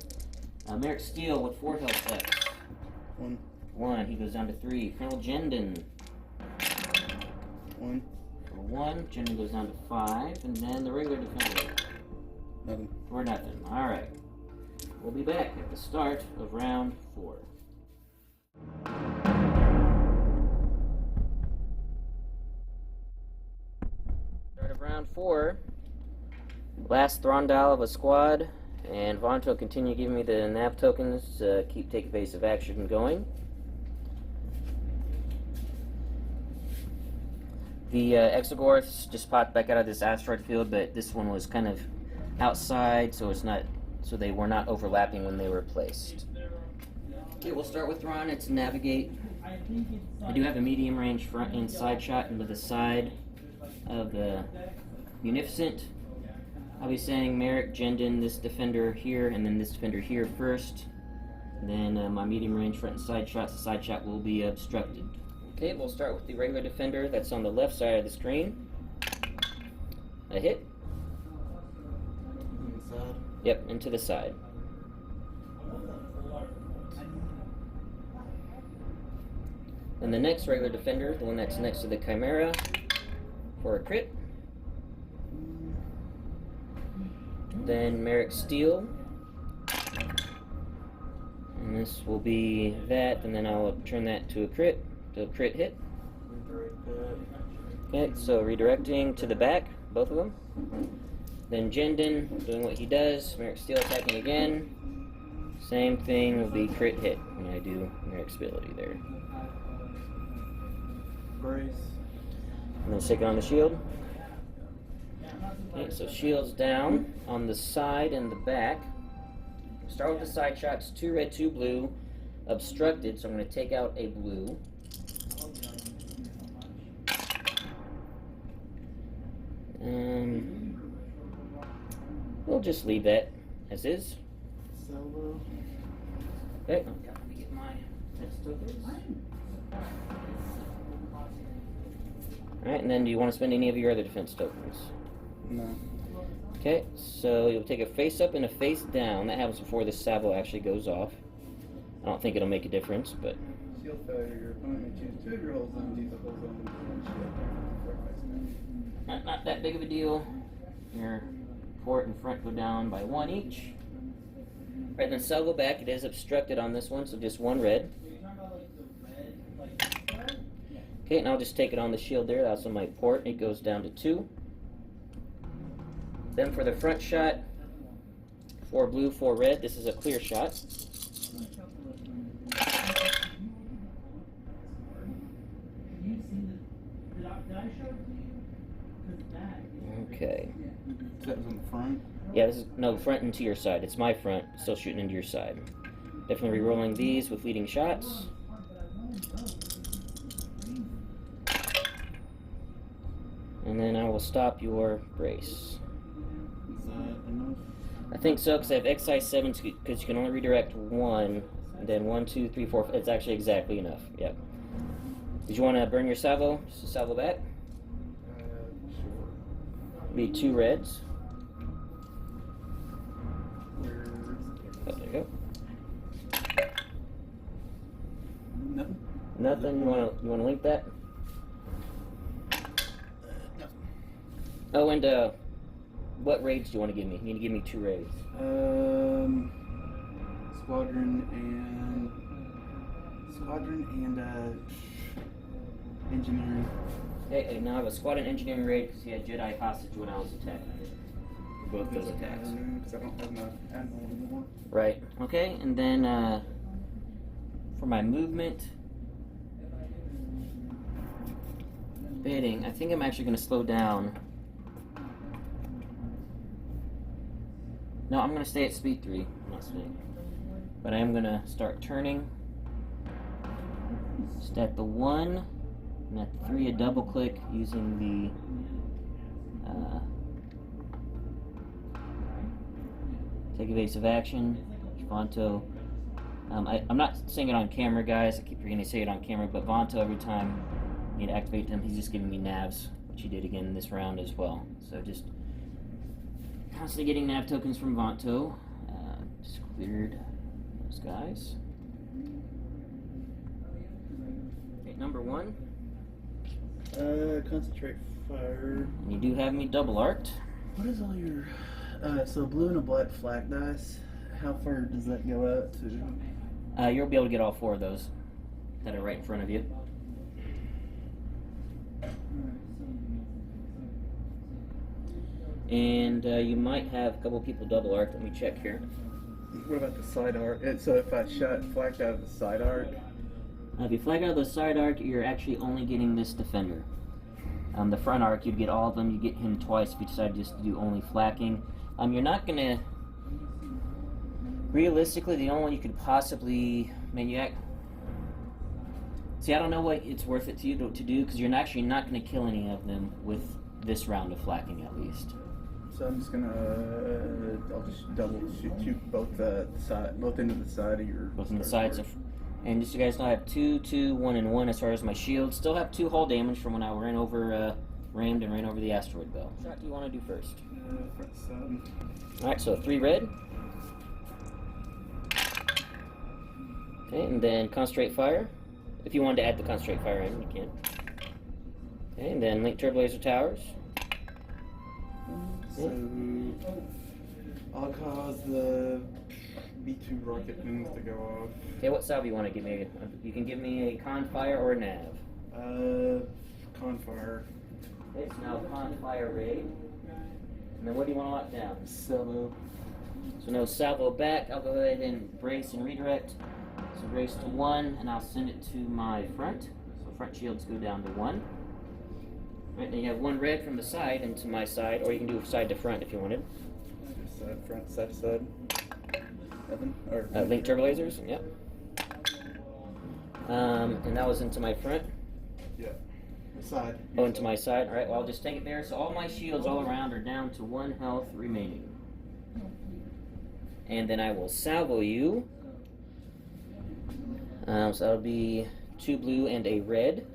Merrick Steel with 4 health left. 1. He goes down to 3. Colonel Jendon. 1. For 1. Jendon goes down to 5. And then the regular defender. Nothing. For nothing. Alright. We'll be back at the start of round 4. Start of round 4. Last Thrawn dial of a squad. And Vonto will continue giving me the nav tokens to keep take evasive action going. The Exegorths just popped back out of this asteroid field, but this one was kind of outside, so they were not overlapping when they were placed. Okay, we'll start with Thrawn. It's navigate. I do have a medium range front and side shot into the side of the Munificent. I'll be saying Merrick, Jendon, this defender here, and then this defender here first. And then my medium range front and side shots. The side shot will be obstructed. Okay, we'll start with the regular defender that's on the left side of the screen. A hit. Inside. Yep, into the side. And the next regular defender, the one that's next to the Chimera, for a crit. Then Merrick Steel. And this will be that, and then I'll turn that to a crit. To crit hit. Okay, so redirecting to the back, both of them. Then Jendon doing what he does. Merrick Steel attacking again. Same thing will be crit hit when I do Merrick's ability there. Brace. And then stick it on the shield. Okay, so shield's down on the side and the back. Start with the side shots, 2 red, 2 blue. Obstructed, so I'm going to take out a blue. We'll just leave that as is. Salvo. Okay, let me get my test tokens. Alright, and then do you want to spend any of your other defense tokens? No. Okay, so you'll take a face up and a face down. That happens before the salvo actually goes off. I don't think it'll make a difference, but... Shield failure. Your opponent may choose 2 of your whole zones. Use the whole zone with one shield. Not that big of a deal. Your port and front go down by 1 each. Alright, then salvo back. It is obstructed on this one, so just 1 red. Okay, and I'll just take it on the shield there. That's on my port. It goes down to 2. Then for the front shot, 4 blue, 4 red. This is a clear shot. Okay. That was on the front. Yeah, this is no front and to your side. It's my front, still shooting into your side. Definitely re-rolling these with leading shots. And then I will stop your brace. Is that enough? I think so, because I have excise 7, because you can only redirect 1, and then 1, 2, 3, 4. It's actually exactly enough. Yep. Did you want to burn your salvo? Just a salvo back? Sure. Be 2 reds. Where's Oh, there you go. Nothing. Nothing. You want to link that? Nothing. Oh, and what raids do you want to give me? You need to give me 2 raids. Squadron and engineering. Okay, now I have a squadron engineering raid because he had Jedi hostage when I was attacking. Both those attacks. Because I don't have my Admiral anymore. Right. Okay, and then for my movement, bidding, I think I'm actually going to slow down No, I'm gonna stay at speed 3. I'm not staying. But I am gonna start turning. Just at the 1, and at the 3 a double click using the take evasive action. Vanto. I'm not saying it on camera, guys. I keep forgetting to say it on camera, but Vanto, every time I need to activate him, he's just giving me navs, which he did again this round as well. So just constantly getting nav tokens from Vanto. Just cleared those guys. Okay, number 1. Concentrate fire. And you do have me double arced. What is all your so blue and a black flak dice? How far does that go out to? You'll be able to get all 4 of those that are right in front of you. And you might have a couple people double arc. Let me check here. What about the side arc? So if I flagged out of the side arc? If you flag out of the side arc, you're actually only getting this defender. The front arc, you'd get all of them. You get him twice if you decide just to do only flacking. You're not gonna. Realistically, the only one you could possibly See, I don't know what it's worth it to you to do, because you're actually not going to kill any of them with this round of flacking, at least. So I'm just gonna, I'll just double shoot both both into the side of your. Both in the sides of, and just so you guys know, I have 2, 2, 1, and 1 as far as my shield. Still have 2 hull damage from when I ran over, rammed and ran over the asteroid belt. What shot do you want to do first? Front side. All right, so 3 red. Okay, and then concentrate fire. If you wanted to add the concentrate fire in, you can. Okay, and then link turbo laser towers. So I'll cause the B2 rocket wings to go off. Okay, what salve you want to give me? You can give me a con fire or a nav. Con fire. Okay, so now con fire raid. And then what do you want to lock down? Salvo. So no salvo back. I'll go ahead and brace and redirect. So brace to 1, and I'll send it to my front. So front shields go down to 1. Right, then you have 1 red from the side into my side, or you can do side to front if you wanted. Side, front, side to side. Evan? Or Link turbo lasers, yep. And that was into my front. Yeah. The side. Oh, into my side. Alright, well, I'll just take it there. So all my shields all around are down to 1 health remaining. And then I will salvo you. So that'll be 2 blue and a red.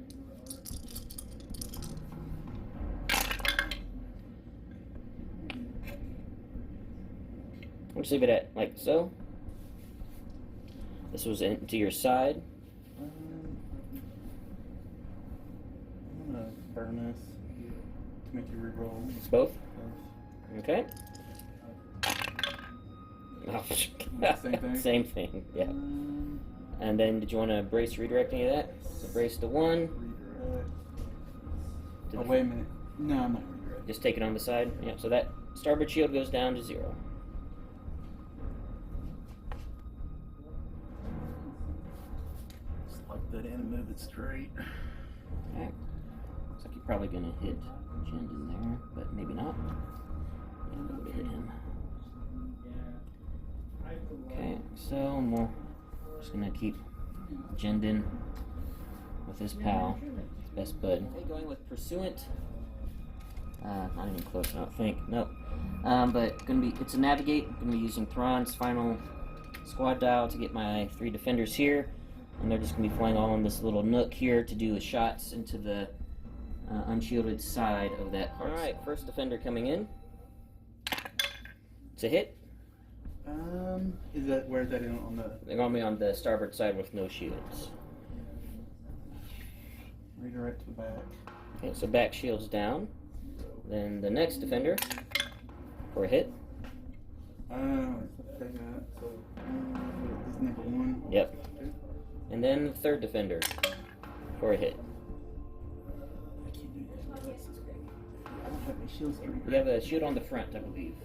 I'll just leave it at like so. This was into your side. I'm gonna burn this to make you reroll. It's both? Okay. Oh, Same thing? Same thing, yeah. And then did you want to brace redirect any of that? So brace to 1. Redirect. Oh, wait a minute. No, I'm not redirect. Just take it on the side. Yep, so that starboard shield goes down to 0. Just like that in and move it straight. Okay. Looks like you're probably going to hit Jend in there, but maybe not. Yeah, I'm going to hit him. Okay, so we're just going to keep Jendin with his pal, his best bud. Okay, going with Pursuant. Not even close, I don't think. Nope. But it's a navigate. I'm gonna be using Thrawn's final squad dial to get my 3 defenders here, and they're just gonna be flying all in this little nook here to do the shots into the unshielded side of that. All right, first defender coming in. It's a hit. Where's that in on the? They're gonna be on the starboard side with no shields. Redirect to the back. Okay, so back shields down. Then the next defender for a hit. Take that. So this is number 1. Yep. And then the third defender for a hit. I can't do that. I don't have any shields to redirect. You have a shield on the front, I believe.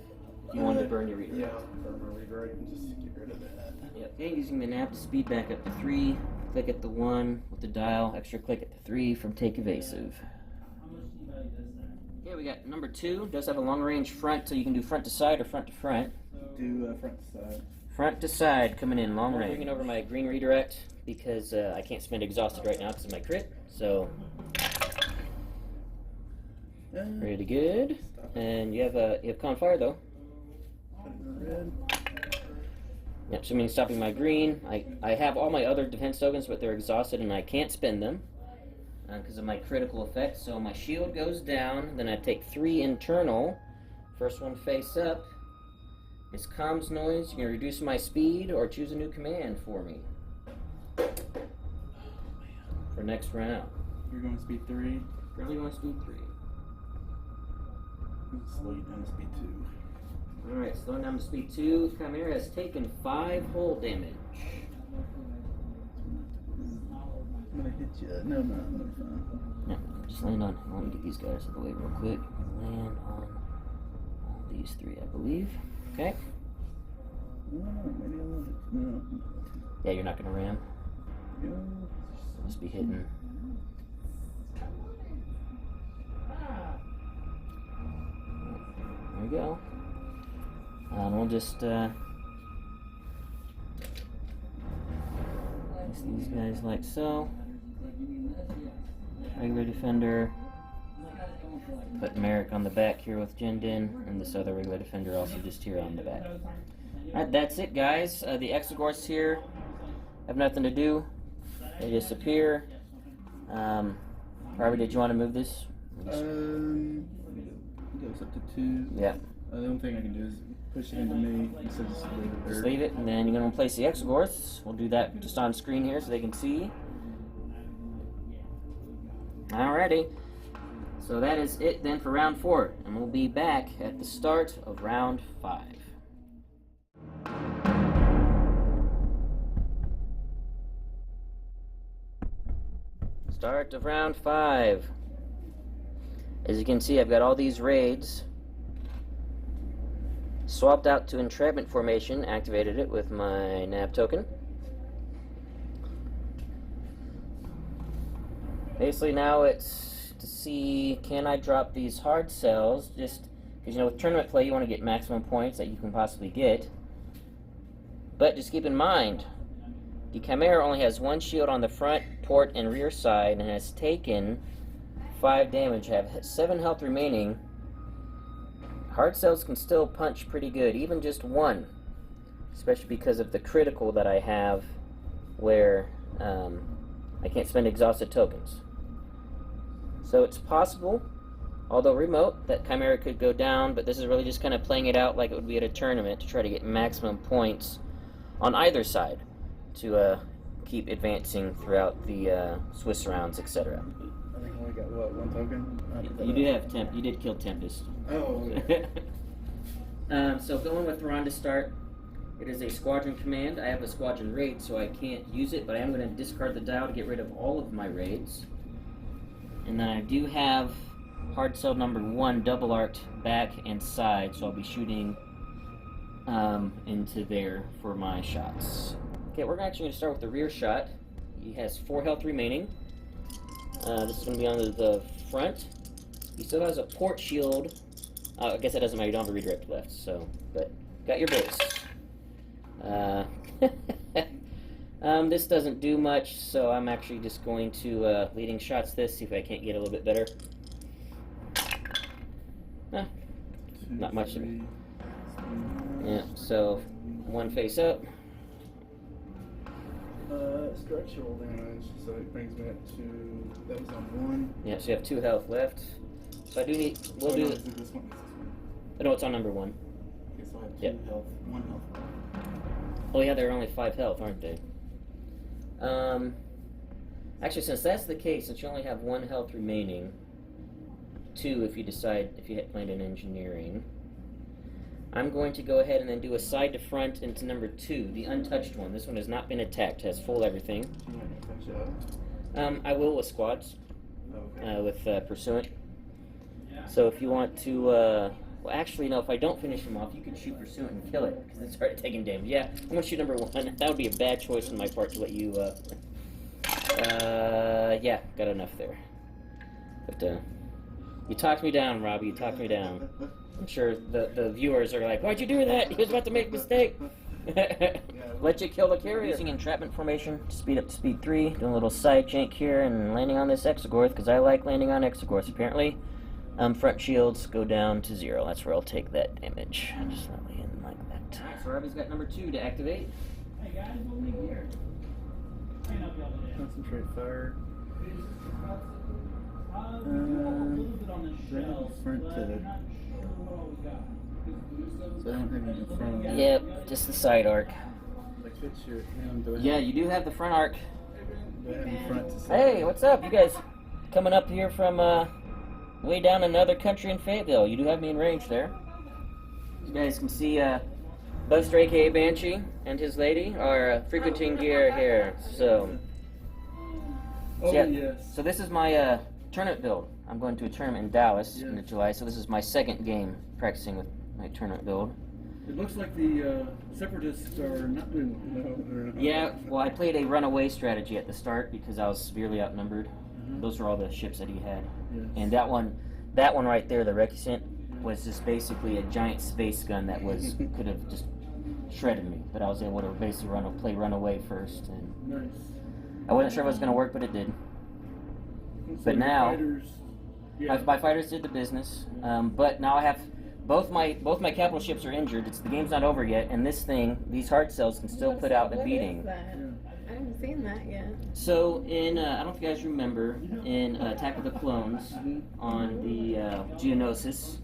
You want to burn your redirect. Yeah, I'll burn my redirect and just get rid of that. Yep. Okay, using the nav to speed back up to 3. Click at the 1 with the dial. Extra click at the 3 from take evasive. Okay, we got number 2. Does have a long range front, so you can do front to side or front to front. Do front to side. Front to side, coming in long range. Bringing over my green redirect because I can't spend exhausted right now because of my crit. So, pretty good. And you have con fire though. Red. Yep, so means stopping my green. I have all my other defense tokens, but they're exhausted and I can't spend them because of my critical effect. So my shield goes down, then I take 3 internal. First one face up. It's comms noise. You can reduce my speed or choose a new command for me. For next round. You're going speed 3. Probably going speed 3. Slow you down to speed 2. Alright, slowing down to speed 2. Chimera has taken 5 hull damage. I'm gonna hit you. No, I'm fine. No, just land on. Let me get these guys out of the way real quick. Land on all these 3, I believe. Okay. No, maybe no. Yeah, you're not gonna ram. No. Just be hitting. There we go. And we'll just place these guys like so. Regular defender. Put Merrick on the back here with Jindin, and this other regular defender also just here on the back. Alright, that's it, guys. The Exogorths here have nothing to do. They disappear. Harvey, did you want to move this? It goes up to 2. Yeah. The only thing I can do is push it into me instead of just leave it there. Just leave it, and then you're going to replace the Exogorths. We'll do that just on screen here so they can see. Alrighty. So that is it then for round 4, and we'll be back at the start of round 5. Start of round 5. As you can see, I've got all these raids swapped out to entrapment formation, activated it with my nav token. Basically now it's to see, can I drop these hard cells, just because, you know, with tournament play you want to get maximum points that you can possibly get. But just keep in mind, the Chimera only has 1 shield on the front, port, and rear side, and has taken 5 damage, have 7 health remaining. Hard cells can still punch pretty good, even just 1. Especially because of the critical that I have, where I can't spend exhausted tokens. So it's possible, although remote, that Chimera could go down, but this is really just kind of playing it out like it would be at a tournament to try to get maximum points on either side to keep advancing throughout the Swiss rounds, etc. I think I only got, what, 1 token? You do have you did kill Tempest. Oh, okay. So going with Thrawn to start, it is a squadron command. I have a squadron raid, so I can't use it, but I am going to discard the dial to get rid of all of my raids. And then I do have hard cell number 1 double arced back and side, so I'll be shooting into there for my shots. Okay, we're actually going to start with the rear shot. He has 4 health remaining. This is going to be on the front. He still has a port shield. I guess that doesn't matter, you don't have a redirect left, so, but got your base. This doesn't do much, so I'm actually just going to leading shots this, see if I can't get a little bit better. Not much of it. Yeah, so 1 face up. Structural damage, so it brings me up to, that was on 1. Yeah, so you have 2 health left. So I do need, we'll do it. This one. No, it's on number 1. Okay, so I have 2 Yep. health, 1 health. Oh yeah, they're only 5 health, aren't they? Actually, since that's the case, since you only have 1 health remaining, 2 if you decide, if you had planned in engineering, I'm going to go ahead and then do a side to front into number 2, the untouched one. This one has not been attacked, has full everything. You want to touch up? I will with squads, Okay. with Pursuant. So if you want to, well actually no, if I don't finish him off, you can shoot Pursuant and kill it, because it's already taking damage. Yeah, I'm going to shoot number 1. That would be a bad choice on my part to let you, yeah, got enough there. But, you talked me down, Robbie, you talked me down. I'm sure the viewers are like, why'd you do that? He was about to make a mistake. Let you kill the carrier. Using entrapment formation to speed up to speed 3, doing a little side jank here and landing on this Exogorth because I like landing on Exogorths apparently. Front shields go down to 0. That's where I'll take that damage. Just let me in like that. Alright, so Robbie's got number 2 to activate. Hey guys, over here. May not be able to Concentrate fire. We do have a little bit on the shelf, front but to I'm not sure what all we got. So I don't have any in front of me. Yep, just the side arc. Like fix your hand. Do I Yeah, you do have the front arc. do I have in front to Hey, what's up? You guys coming up here from way down another country in Fayetteville. You do have me in range there. You guys can see Buster aka Banshee and his lady are frequenting gear here. So, Oh, yeah. yes. So this is my tournament build. I'm going to a tournament in Dallas in July. So this is my second game practicing with my tournament build. It looks like the separatists are not doing well. Yeah, well, I played a runaway strategy at the start because I was severely outnumbered. Those are all the ships that he had. Yes. And that one right there, the Recusant, was just basically a giant space gun that was could have just shredded me. But I was able to basically play runaway first, and Nice. I wasn't sure if it was going to work, but it did. But now, my fighters did the business. But now I have both my capital ships are injured. The game's not over yet, and these hard cells can still put out the beating. I haven't seen that yet. So in I don't know if you guys remember in Attack of the Clones on the Geonosis.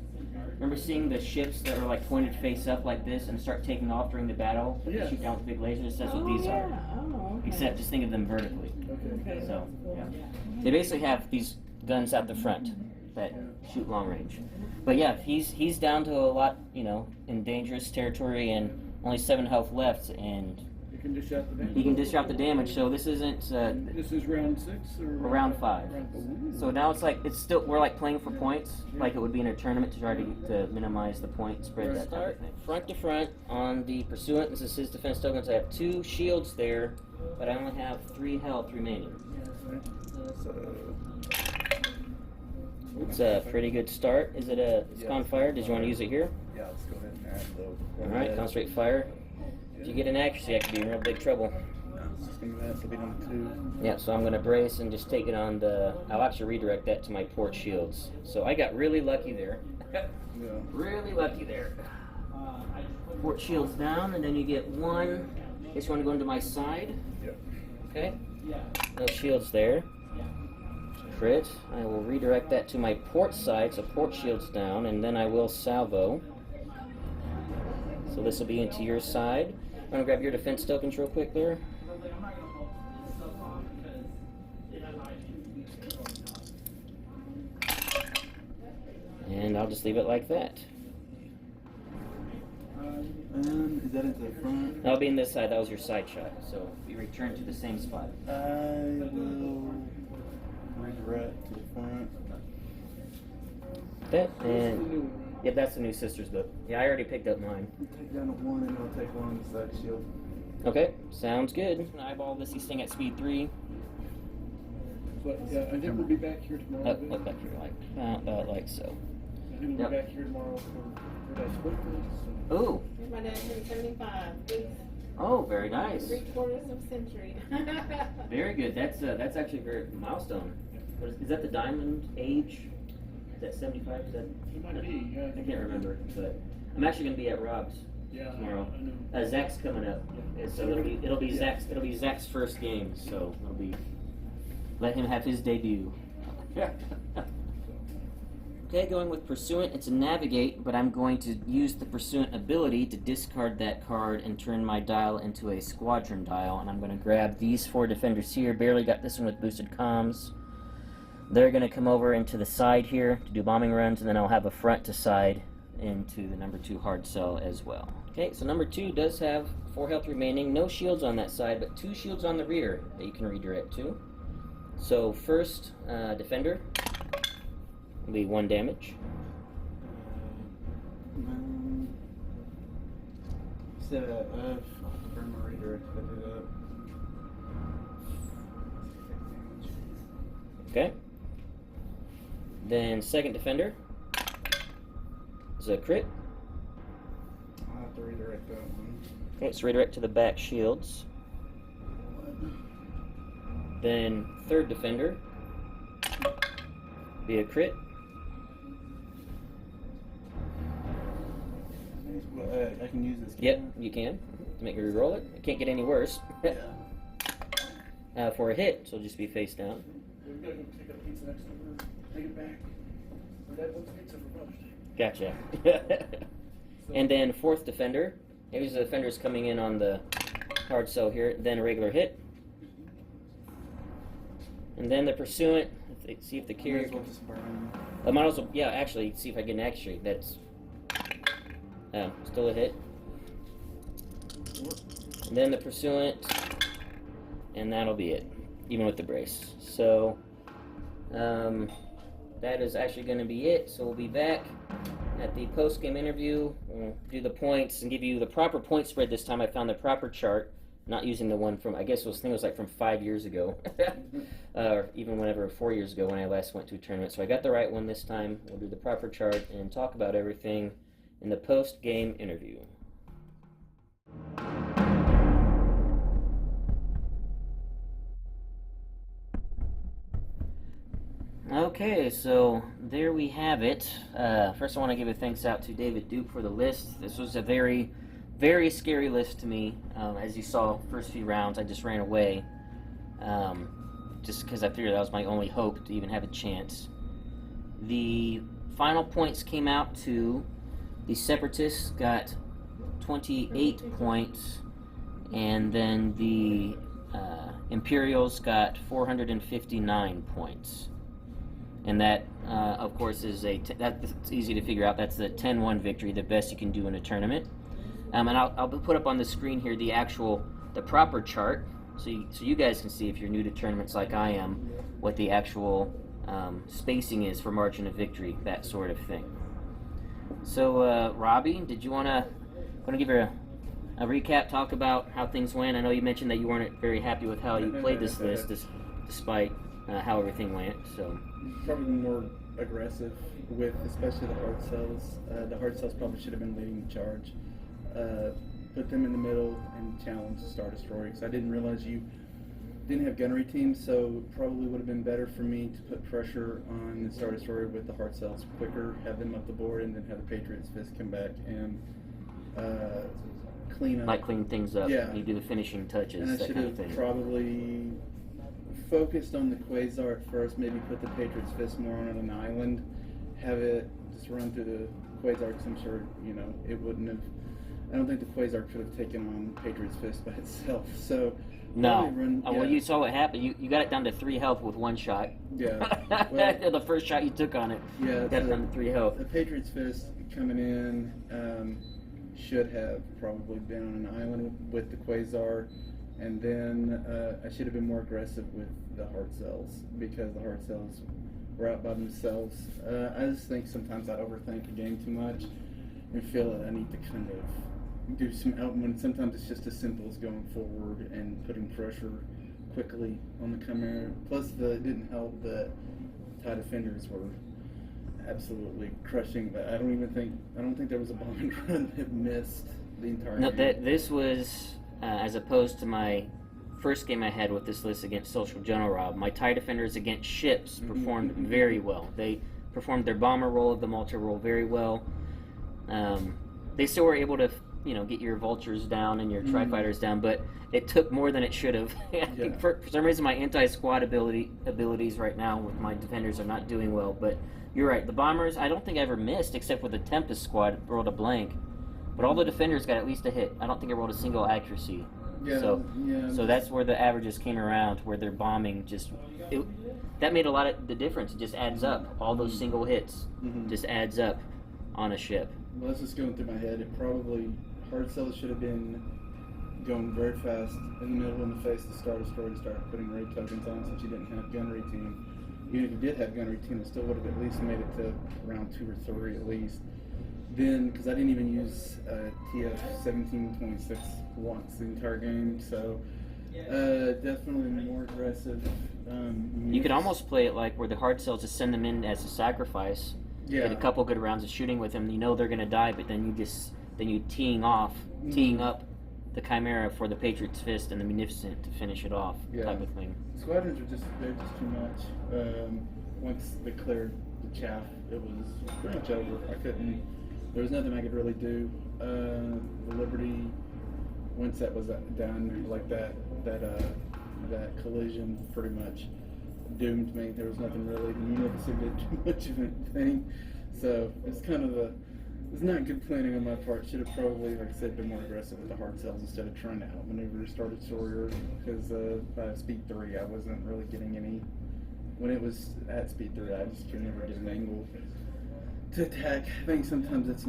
Remember seeing the ships that are like pointed face up like this and start taking off during the battle? Yes. Shoot down with big lasers. That's what these are. Oh, okay. Except just think of them vertically. Okay. So yeah, they basically have these guns out the front that shoot long range. But yeah, he's down to a lot, in dangerous territory and only 7 health left, and You can dish out the damage. he can dish out the damage. So this isn't This is round 6 or round 5. Ooh. So now it's like we're like playing for points, like it would be in a tournament to try to minimize the point spread. That type of thing. Front to front on the Pursuant. This is his defense tokens. I have 2 shields there, but I only have 3 health remaining. It's a pretty good start. Is it it's on fire? Did you want to use it here? Yeah, let's go ahead and add the. All right, concentrate fire. If you get an accuracy, I could be in real big trouble. It's going to have to be on 2. Yeah, so I'm going to brace and just take it on the... I'll actually redirect that to my port shields. So I got really lucky there. Yeah. Really lucky there. Port shields down, and then you get 1. Just want to go into my side. Yep. Okay. No shields there. Crit. I will redirect that to my port side, so port shields down, and then I will salvo. So this will be into your side. I'm going to grab your defense tokens real quick there. And I'll just leave it like that. Is that into the front? That'll be in this side. That was your side shot. So you return to the same spot. I will redirect to the front. Okay. And yeah, that's the new Sisters book. Yeah, I already picked up mine. Take down the 1 and I'll take 1 on the side shield. Okay, sounds good. I'm gonna eyeball this thing at speed 3. But yeah, I think we'll be back here tomorrow. Look back here, like so. I think we'll be back here tomorrow for that split race. Ooh. My dad turned 75. Please. Oh, very nice. 3/4 of a century. Very good. That's actually a very milestone. Is that the diamond age? Is that 75? Is that? It might be. Yeah, I can't remember, but I'm actually gonna be at Rob's tomorrow. I know. Zach's coming up, so it'll be Zach's first game. So it'll be let him have his debut. Okay, going with Pursuant, it's a Navigate, but I'm going to use the Pursuant ability to discard that card and turn my dial into a Squadron dial, and I'm going to grab these 4 defenders here. Barely got this one with boosted comms. They're going to come over into the side here to do bombing runs, and then I'll have a front to side into the number 2 hard cell as well. Okay, so number 2 does have 4 health remaining, no shields on that side, but 2 shields on the rear that you can redirect to. So first, defender. Will be 1 damage. Burn my redirect if I do that. Okay. Then second defender. is a crit. I'll have to redirect that one. Okay, it's redirect to the back shields. Then third defender, be a crit. I can use this. Yep, you can. To make me reroll it. It can't get any worse. Yeah. For a hit, so it'll just be face down. We gotta go pick up pizza next time. Take it back. My dad wants pizza for Father's Day. Gotcha. And then fourth defender. Here's the defenders coming in on the hard sell here. Then a regular hit. And then the pursuant. See if the carrier. Might as well just burn. I might also, yeah, actually, see if I get an extra. That's still a hit. And then the pursuant, and that'll be it, even with the brace. So that is actually going to be it. So we'll be back at the post-game interview. We'll do the points and give you the proper point spread this time. I found the proper chart, not using the one from, I guess this thing was like from 5 years ago, or even 4 years ago when I last went to a tournament. So I got the right one this time. We'll do the proper chart and talk about everything in the post-game interview. Okay, so there we have it. First I want to give a thanks out to David Duke for the list. This was a very, very scary list to me. As you saw, first few rounds I just ran away. Just because I figured that was my only hope to even have a chance. The final points came out to the Separatists got 28 points, and then the Imperials got 459 points. And that, of course, is that's easy to figure out. That's the 10-1 victory, the best you can do in a tournament. And I'll put up on the screen here the proper chart, so you guys can see, if you're new to tournaments like I am, what the actual spacing is for margin of victory, that sort of thing. So, Robbie, did you want to give her a recap, talk about how things went? I know you mentioned that you weren't very happy with how you played this list, despite how everything went. So probably more aggressive with especially the hard cells. The hard cells probably should have been leading the charge. Put them in the middle and challenge the Star Destroyer. Because I didn't realize you didn't have gunnery teams, so probably would have been better for me to put pressure on the Star Destroyer with the hard cells quicker, have them up the board, and then have the Patriots Fist come back and clean up. Like clean things up. Yeah. You do the finishing touches, And I that should kind of have thing. probably focused on the Quasar at first, maybe put the Patriots Fist more on an island, have it just run through the Quasar, because I'm sure, it wouldn't have, I don't think the Quasar could have taken on Patriots Fist by itself, so No. probably run, Well, you saw what happened. You got it down to 3 health with 1 shot. Yeah. Well, the first shot you took on it, yeah, got it down to 3 health. the Patriots Fist coming in should have probably been on an island with the Quasar, and then I should have been more aggressive with the hard cells, because the hard cells were out by themselves. I just think sometimes I overthink the game too much and feel that I need to kind of do some help when sometimes it's just as simple as going forward and putting pressure quickly on the Chimera. Plus, it didn't help that TIE defenders were absolutely crushing. But I don't think there was a bombing run that missed the entire No, game. this was, as opposed to my first game I had with this list against Social General Rob, my TIE defenders against ships performed very well. They performed their bomber role of the multi role very well. They still were able to, get your vultures down and your tri-fighters down, but it took more than it should have. I think for some reason my anti-squad abilities right now with my defenders are not doing well, but you're right. The bombers, I don't think I ever missed, except with the Tempest squad, rolled a blank. But all the defenders got at least a hit. I don't think I rolled a single accuracy. So that's where the averages came around, where their bombing that made a lot of the difference. It just adds up. All those single hits just adds up on a ship. Well, that's just going through my head. It probably, hard cells should have been going very fast in the middle in the face of the Star Destroyer to start putting raid tokens on, since you didn't have gunnery team. Even if you did have gunnery team, it still would have at least made it to round 2 or 3 at least. Then, because I didn't even use TF-1726 once the entire game, so definitely more aggressive. You could almost play it like where the hard cells just send them in as a sacrifice, Yeah. Get a couple good rounds of shooting with them. You know they're gonna die, but then you teeing up the Chimera for the Patriot's Fist and the Munificent to finish it off, type of thing. Squadrons are they're just too much. Once they cleared the chaff, it was pretty much over. There was nothing I could really do. The Liberty, once that was done, like that collision pretty much doomed me. There was nothing really. The Munificent did too much of anything. So it's kind of it's not good planning on my part. Should have probably, like I said, been more aggressive with the hard cells instead of trying to outmaneuver Star Destroyer, because by speed 3 I wasn't really getting any. When it was at speed 3 I just could never get an angle to attack. I think sometimes that's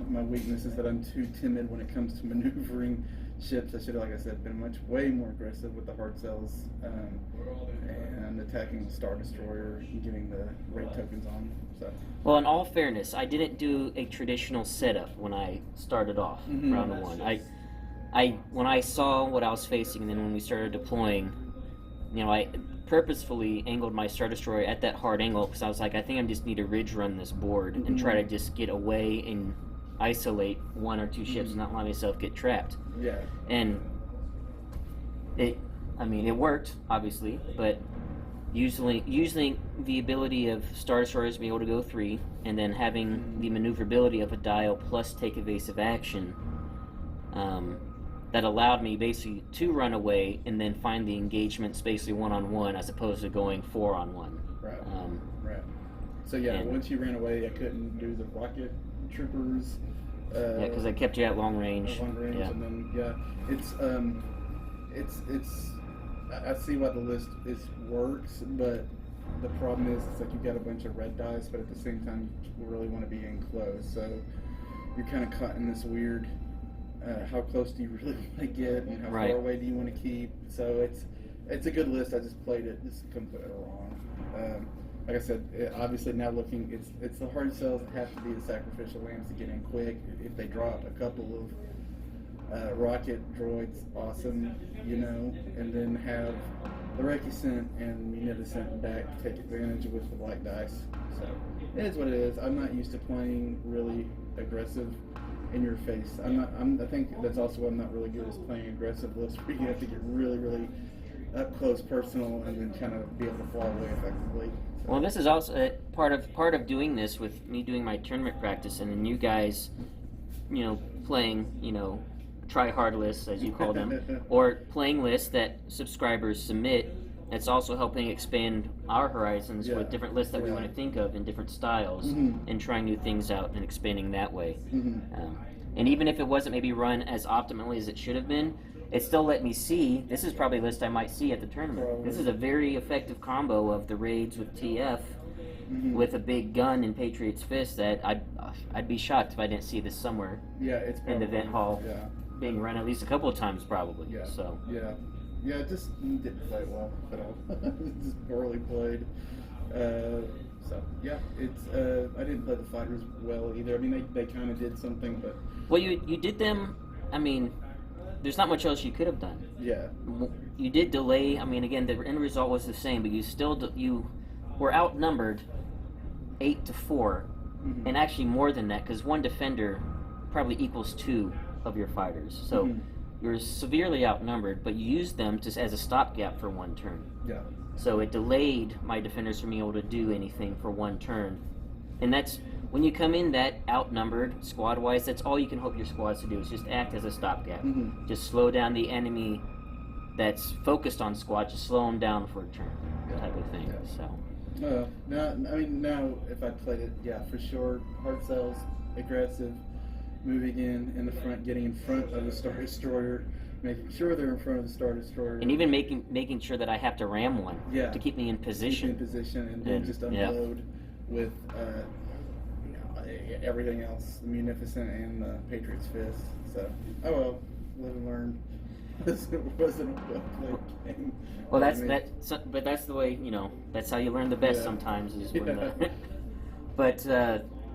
my weakness, is that I'm too timid when it comes to maneuvering ships. I should have, like I said, been way more aggressive with the hard cells and attacking the Star Destroyer and getting the raid tokens on. So. Well, in all fairness, I didn't do a traditional setup when I started off round 1. When I saw what I was facing, and then when we started deploying, I purposefully angled my Star Destroyer at that hard angle, because I was like, I think I just need to ridge run this board and try to just get away and isolate 1 or 2 ships and not let myself get trapped. Yeah. And it worked, obviously, but using the ability of Star Destroyers to be able to go 3, and then having the maneuverability of a dial plus take evasive action, that allowed me basically to run away and then find the engagements basically 1-on-1 as opposed to going 4-on-1. Right. Right. So once you ran away, I couldn't do the rocket troopers. Because I kept you at long range. And then I see why the list works, but the problem is it's like you've got a bunch of red dice, but at the same time you really want to be in close. So you're kind of caught in this weird. How close do you really want to get, and how far away do you want to keep? So it's a good list. I just played it just completely wrong. Like I said, obviously now looking, it's the hard cells that have to be the sacrificial lambs to get in quick. If they drop a couple of rocket droids, awesome, and then have the Recusant and Munificent back to take advantage with the black dice. So it is what it is. I'm not used to playing really aggressive in your face. I think that's also why I'm not really good at playing aggressive lists where you have to get really, really up close, personal, and then kind of be able to fall away effectively. So. Well, this is also part of doing this with me doing my tournament practice, and then you guys, playing, try hard lists as you call them, or playing lists that subscribers submit. It's also helping expand our horizons with different lists that we want to think of in different styles, and trying new things out and expanding that way. And even if it wasn't maybe run as optimally as it should have been, it still let me see, this is probably a list I might see at the tournament. This is a very effective combo of the raids with TF with a big gun and Patriot's Fist that I'd be shocked if I didn't see this somewhere it's in the event hall being run at least a couple of times probably. Yeah, it just didn't play well at all. Just poorly played. It's I didn't play the fighters well either. I mean, they kind of did something, but... Well, you did them, there's not much else you could have done. Yeah. You did delay, again, the end result was the same, but you were outnumbered 8-4, and actually more than that, because 1 defender probably equals 2 of your fighters. So you're severely outnumbered, but you used them just as a stopgap for 1 turn. Yeah. So it delayed my defenders from being able to do anything for 1 turn. And that's, when you come in that outnumbered squad-wise, that's all you can hope your squads to do, is just act as a stopgap. Just slow down the enemy that's focused on squad, just slow them down for a turn, type of thing. So. Now if I played it, for sure, hard cells, aggressive, moving in the front, getting in front of the Star Destroyer, making sure they're in front of the Star Destroyer. And even making sure that I have to ram one to keep me in position. And then just unload with everything else, the Munificent and the Patriot's Fist. So, live and learn. It wasn't a well-played game. Well, but that's the way, that's how you learn the best sometimes. Is when But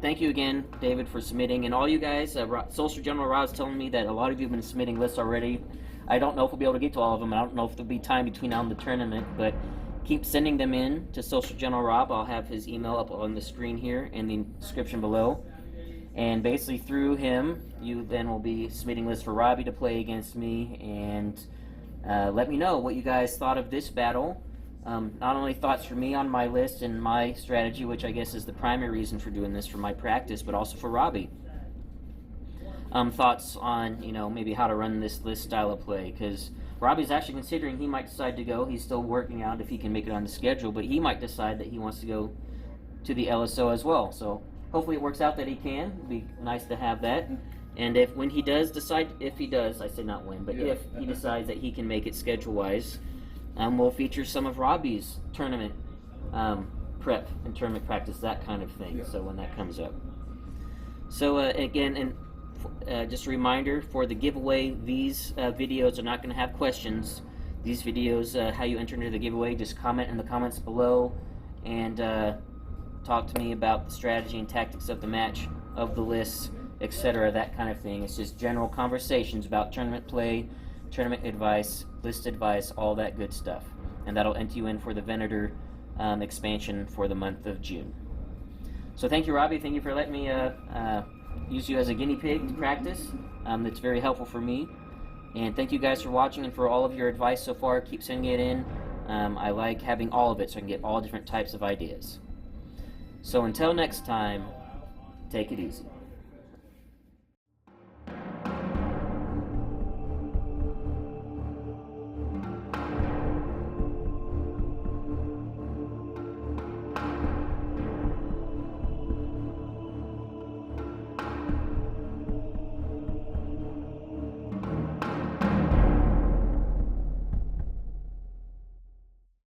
thank you again, David, for submitting. And all you guys, Soldier General Rod's telling me that a lot of you have been submitting lists already. I don't know if we'll be able to get to all of them. I don't know if there'll be time between now and the tournament, but keep sending them in to Social General Rob. I'll have his email up on the screen here in the description below. And basically through him, you then will be submitting lists for Robbie to play against me. And let me know what you guys thought of this battle. Not only thoughts for me on my list and my strategy, which I guess is the primary reason for doing this for my practice, but also for Robbie. Thoughts on, maybe how to run this list style of play, because Robbie's actually considering he might decide to go. He's still working out if he can make it on the schedule, but he might decide that he wants to go to the LSO as well. So hopefully it works out that he can. It'd be nice to have that. And when he does decide, if he does, I say not when, but if he decides that he can make it schedule-wise, we'll feature some of Robbie's tournament prep and tournament practice, that kind of thing. So when that comes up. So again, and just a reminder for the giveaway, these videos are not going to have questions. These videos, how you enter into the giveaway, just comment in the comments below and talk to me about the strategy and tactics of the match, of the lists, etc., that kind of thing. It's just general conversations about tournament play, tournament advice, list advice, all that good stuff. And that'll enter you in for the Venator expansion for the month of June. So thank you, Robbie. Thank you for letting me use you as a guinea pig to practice. That's very helpful for me. And thank you guys for watching and for all of your advice so far. Keep sending it in. I like having all of it so I can get all different types of ideas. So until next time, take it easy.